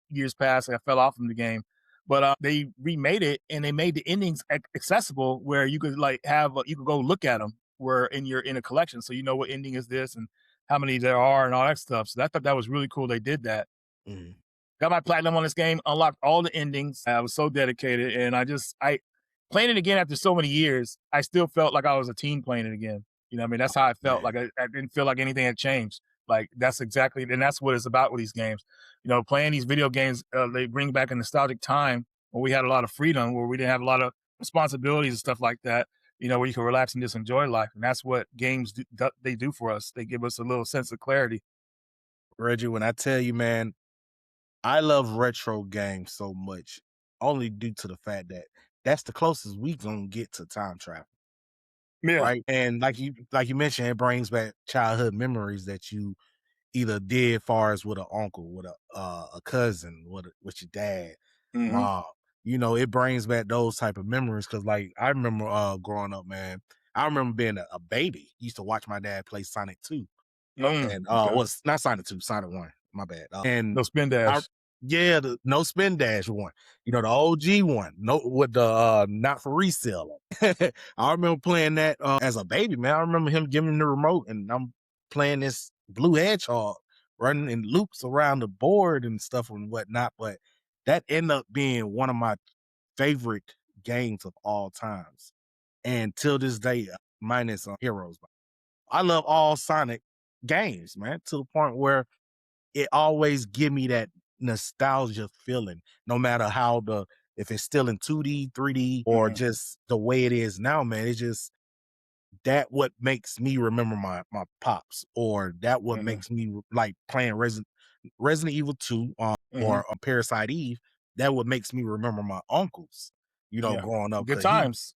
years passed, I fell off from the game. But they remade it and they made the endings accessible where you could like you could go look at them where in a collection, so you know what ending is this and how many there are and all that stuff. So I thought that was really cool. They did that. Mhm. Got my platinum on this game, unlocked all the endings. I was so dedicated, and I playing it again after so many years. I still felt like I was a teen playing it again. What I mean? That's how I felt. Man. Like I didn't feel like anything had changed. Like and that's what it's about with these games. Playing these video games, they bring back a nostalgic time where we had a lot of freedom, where we didn't have a lot of responsibilities and stuff like that. Where you can relax and just enjoy life, and that's what games they do for us. They give us a little sense of clarity. Reggie, when I tell you, man, I love retro games so much, only due to the fact that that's the closest we gonna get to time travel, Yeah. right? And like you mentioned, it brings back childhood memories that you either did far as with an uncle, with a cousin, with your dad, Hmm. mom. It brings back those type of memories because, like, I remember growing up, man. I remember being a baby. Used to watch my dad play Sonic 2, and Okay. was not Sonic 2, Sonic 1. My bad. And No spin I dash. yeah, the no spin dash one. The OG one. No, with the not for resale. I remember playing that as a baby, man. I remember him giving me the remote, and I'm playing this blue hedgehog running in loops around the board and stuff and whatnot. But that ended up being one of my favorite games of all times. And till this day, minus Heroes. I love all Sonic games, man, to the point where it always give me that nostalgia feeling, no matter how if it's still in 2D, 3D, or Mhm, just the way it is now, man. It's just that what makes me remember my pops, or that what mhm, makes me like playing Resident Evil 2 mhm. or Parasite Eve. That what makes me remember my uncles, Yeah. growing up, Good because times.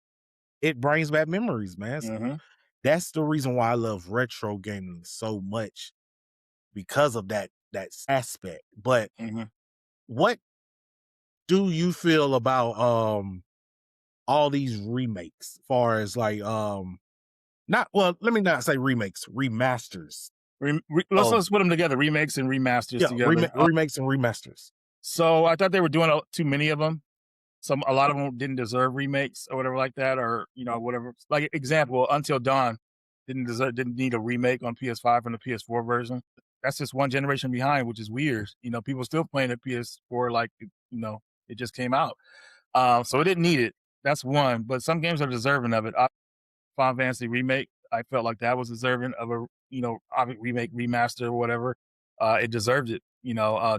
it brings back memories, man. So Mhm, that's the reason why I love retro gaming so much, because of that aspect. But mhm. what do you feel about all these remakes, far as like not well, let me not say remakes, remasters. Let's put them together, remakes and remasters together. Remakes and remasters. So I thought they were doing too many of them. A lot of them didn't deserve remakes or whatever like that, or whatever. Like example, Until Dawn didn't need a remake on PS5 from the PS4 version. That's just one generation behind, which is weird. People still playing the PS4 like it just came out. So it didn't need it. That's one. But some games are deserving of it. Final Fantasy remake, I felt like that was deserving of a remake, remaster, or whatever. It deserved it.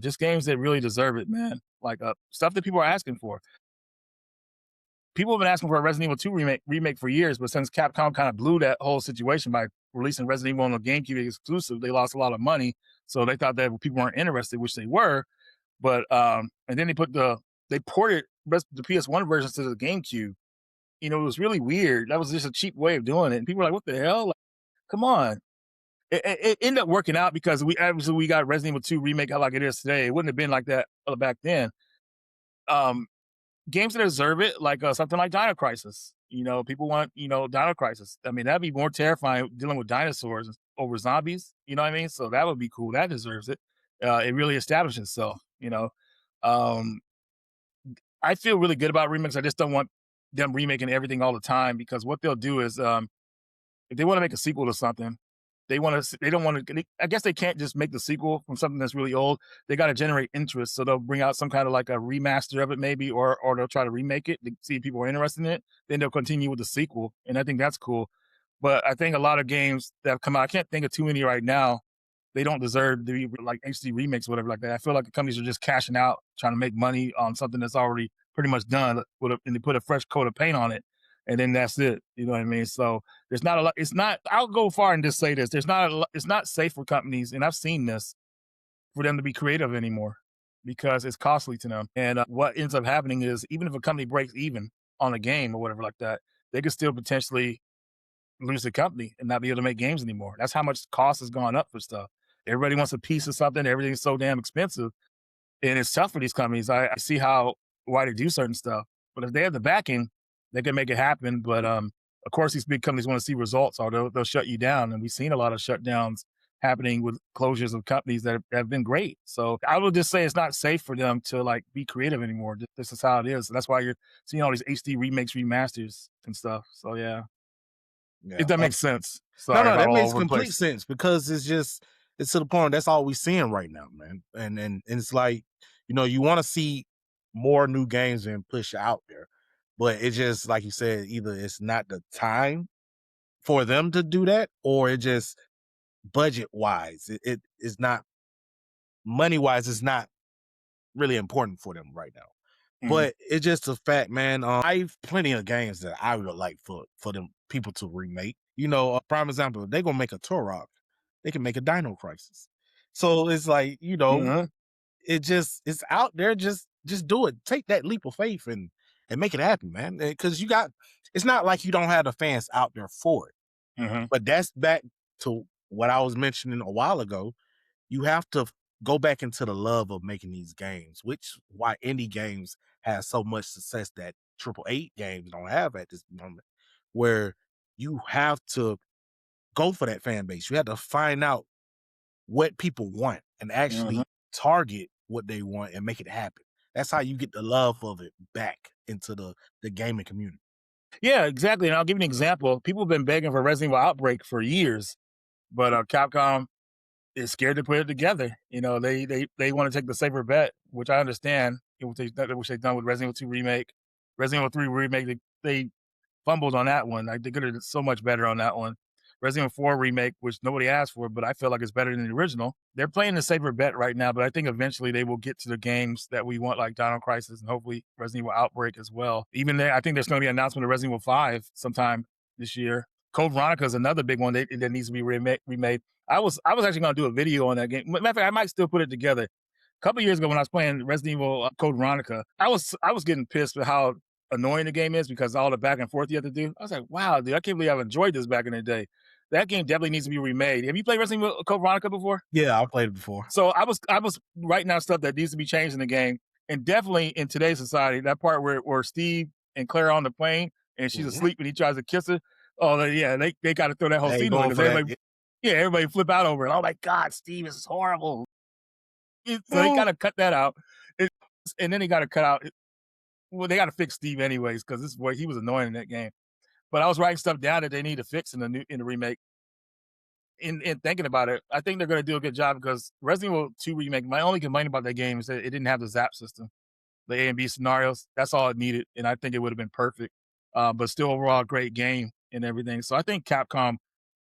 Just games that really deserve it, man. Like stuff that people are asking for. People have been asking for a Resident Evil 2 remake for years, but since Capcom kind of blew that whole situation by releasing Resident Evil on the GameCube exclusive, they lost a lot of money. So they thought that people weren't interested, which they were. But and then they ported the PS1 versions to the GameCube. It was really weird. That was just a cheap way of doing it. And people were like, "What the hell? Like, come on!" It ended up working out because we got Resident Evil 2 remake out like it is today. It wouldn't have been like that back then. Games that deserve it, like something like Dino Crisis. People want Dino Crisis. I mean, that'd be more terrifying dealing with dinosaurs over zombies. You know what I mean? So that would be cool. That deserves it. It really established itself. I feel really good about remakes. I just don't want them remaking everything all the time, because what they'll do is if they want to make a sequel to something, I guess they can't just make the sequel from something that's really old. They got to generate interest. So they'll bring out some kind of like a remaster of it maybe, or they'll try to remake it to see if people are interested in it. Then they'll continue with the sequel. And I think that's cool. But I think a lot of games that have come out, I can't think of too many right now, they don't deserve to be like HD remakes or whatever like that. I feel like the companies are just cashing out, trying to make money on something that's already pretty much done, and they put a fresh coat of paint on it. And then that's it. You know what I mean? So there's not a lot. I'll go far and just say this. It's not safe for companies, and I've seen this, for them to be creative anymore, because it's costly to them. And what ends up happening is, even if a company breaks even on a game or whatever like that, they could still potentially lose the company and not be able to make games anymore. That's how much cost has gone up for stuff. Everybody wants a piece of something. Everything's so damn expensive. And it's tough for these companies. I see why they do certain stuff. But if they have the backing, they can make it happen. But of course, these big companies want to see results, or they'll shut you down. And we've seen a lot of shutdowns happening with closures of companies that have been great. So I would just say it's not safe for them to like be creative anymore. This is how it is. That's why you're seeing all these HD remakes, remasters, and stuff. So yeah. If that makes sense. Sorry, no, that makes complete sense, because it's to the point that's all we're seeing right now, man. And it's like, you want to see more new games being pushed out there, but it just, like you said, either it's not the time for them to do that, or it just budget wise, it is not, money wise, it's not really important for them right now. But it's just a fact, man. I've plenty of games that I would like for them people to remake. A prime example, they're gonna make a Turok, they can make a Dino Crisis. So it's like, it's out there. Just do it. Take that leap of faith and make it happen, man. Because it's not like you don't have the fans out there for it. But that's back to what I was mentioning a while ago. You have to go back into the love of making these games, which why indie games have so much success that AAA games don't have at this moment, where you have to go for that fan base. You have to find out what people want and actually target what they want and make it happen. That's how you get the love of it back into the gaming community. Yeah, exactly. And I'll give you an example. People have been begging for Resident Evil Outbreak for years, but Capcom is scared to put it together. They want to take the safer bet, which I understand, which they've done with Resident Evil 2 remake. Resident Evil 3 remake, they fumbled on that one. Like, they could have done so much better on that one. Resident Evil 4 remake, which nobody asked for, but I feel like it's better than the original. They're playing the safer bet right now, but I think eventually they will get to the games that we want, like Dino Crisis and hopefully Resident Evil Outbreak as well. Even there, I think there's going to be an announcement of Resident Evil 5 sometime this year. Code Veronica is another big one that needs to be remade. I was actually going to do a video on that game. Matter of fact, I might still put it together. A couple of years ago when I was playing Resident Evil Code Veronica, I was getting pissed with how annoying the game is, because all the back and forth you have to do. I was like, wow, dude, I can't believe I've enjoyed this back in the day. That game definitely needs to be remade. Have you played Resident Evil Code Veronica before? Yeah, I played it before. So I was writing out stuff that needs to be changed in the game. And definitely in today's society, that part where Steve and Claire on the plane, and she's Mhm. asleep, and he tries to kiss her. Oh yeah, they got to throw that whole Hey, scene away going because for that. everybody flip out over it. Oh my God, Steve, this is horrible. So they Mm. got to cut that out, and then they got to cut out. Well, they got to fix Steve anyways because this boy he was annoying in that game. But I was writing stuff down that they need to fix in the remake. In thinking about it, I think they're going to do a good job because Resident Evil 2 remake. My only complaint about that game is that it didn't have the zap system, the A and B scenarios. That's all it needed, and I think it would have been perfect. But still, overall, a great game and everything. So I think Capcom.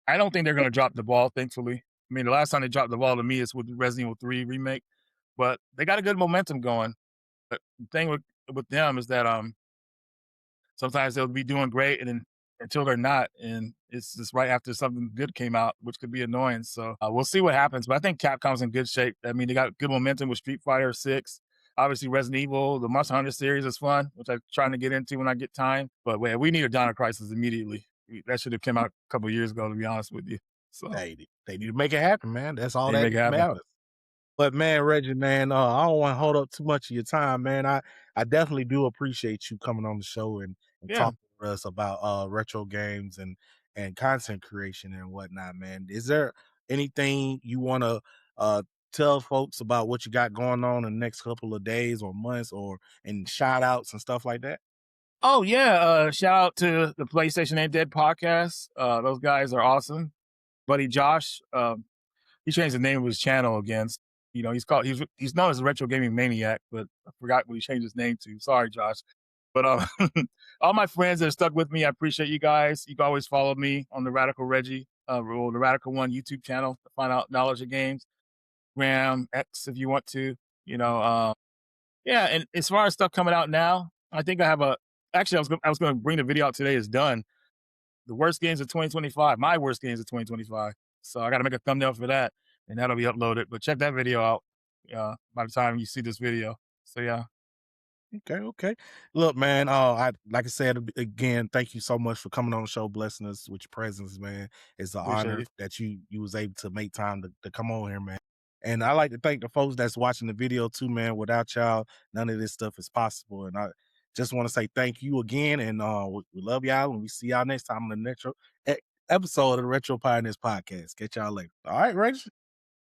I don't think they're going to drop the ball. Thankfully, I mean, the last time they dropped the ball to me is with the Resident Evil 3 remake, but they got a good momentum going. But the thing with them is that sometimes they'll be doing great, and then until they're not, and it's just right after something good came out, which could be annoying. So we'll see what happens. But I think Capcom's in good shape. I mean, they got good momentum with Street Fighter 6. Obviously, Resident Evil, the Monster Hunter series is fun, which I'm trying to get into when I get time. But man, we need a Dino Crisis immediately. That should have come out a couple of years ago, to be honest with you. So Hey, they need to make it happen, man. That's all they that make it happen. matters. But man, Reggie, man, I don't want to hold up too much of your time, man. I definitely do appreciate you coming on the show and Yeah. talking to us about retro games and content creation and whatnot, man. Is there anything you want to tell folks about what you got going on in the next couple of days or months, or and shout outs and stuff like that? Oh yeah. Shout out to the PlayStation Ain't Dead podcast. Those guys are awesome. Buddy Josh, he changed the name of his channel again. You know, he's known as a retro gaming maniac, but I forgot what he changed his name to. Sorry, Josh. But all my friends that are stuck with me, I appreciate you guys. You can always follow me on the Radical Reggie, or the Radical One YouTube channel to find out knowledge of games. Gram X if you want to. You know, yeah. And as far as stuff coming out now, I think I have a. Actually, I was going to bring the video out today. Is done. The worst games of 2025. My worst games of 2025. So I got to make a thumbnail for that, and that'll be uploaded. But check that video out by the time you see this video. So yeah, Okay, okay. Look, man, I like I said again, thank you so much for coming on the show, blessing us with your presence, man. It's an appreciate honor it. that you was able to make time to come on here, man. And I like to thank the folks that's watching the video too, man. Without y'all, none of this stuff is possible. And I just want to say thank you again, and we love y'all, and we see y'all next time on the next episode of the Retro Pioneers podcast. Catch y'all later. All right, Rachel.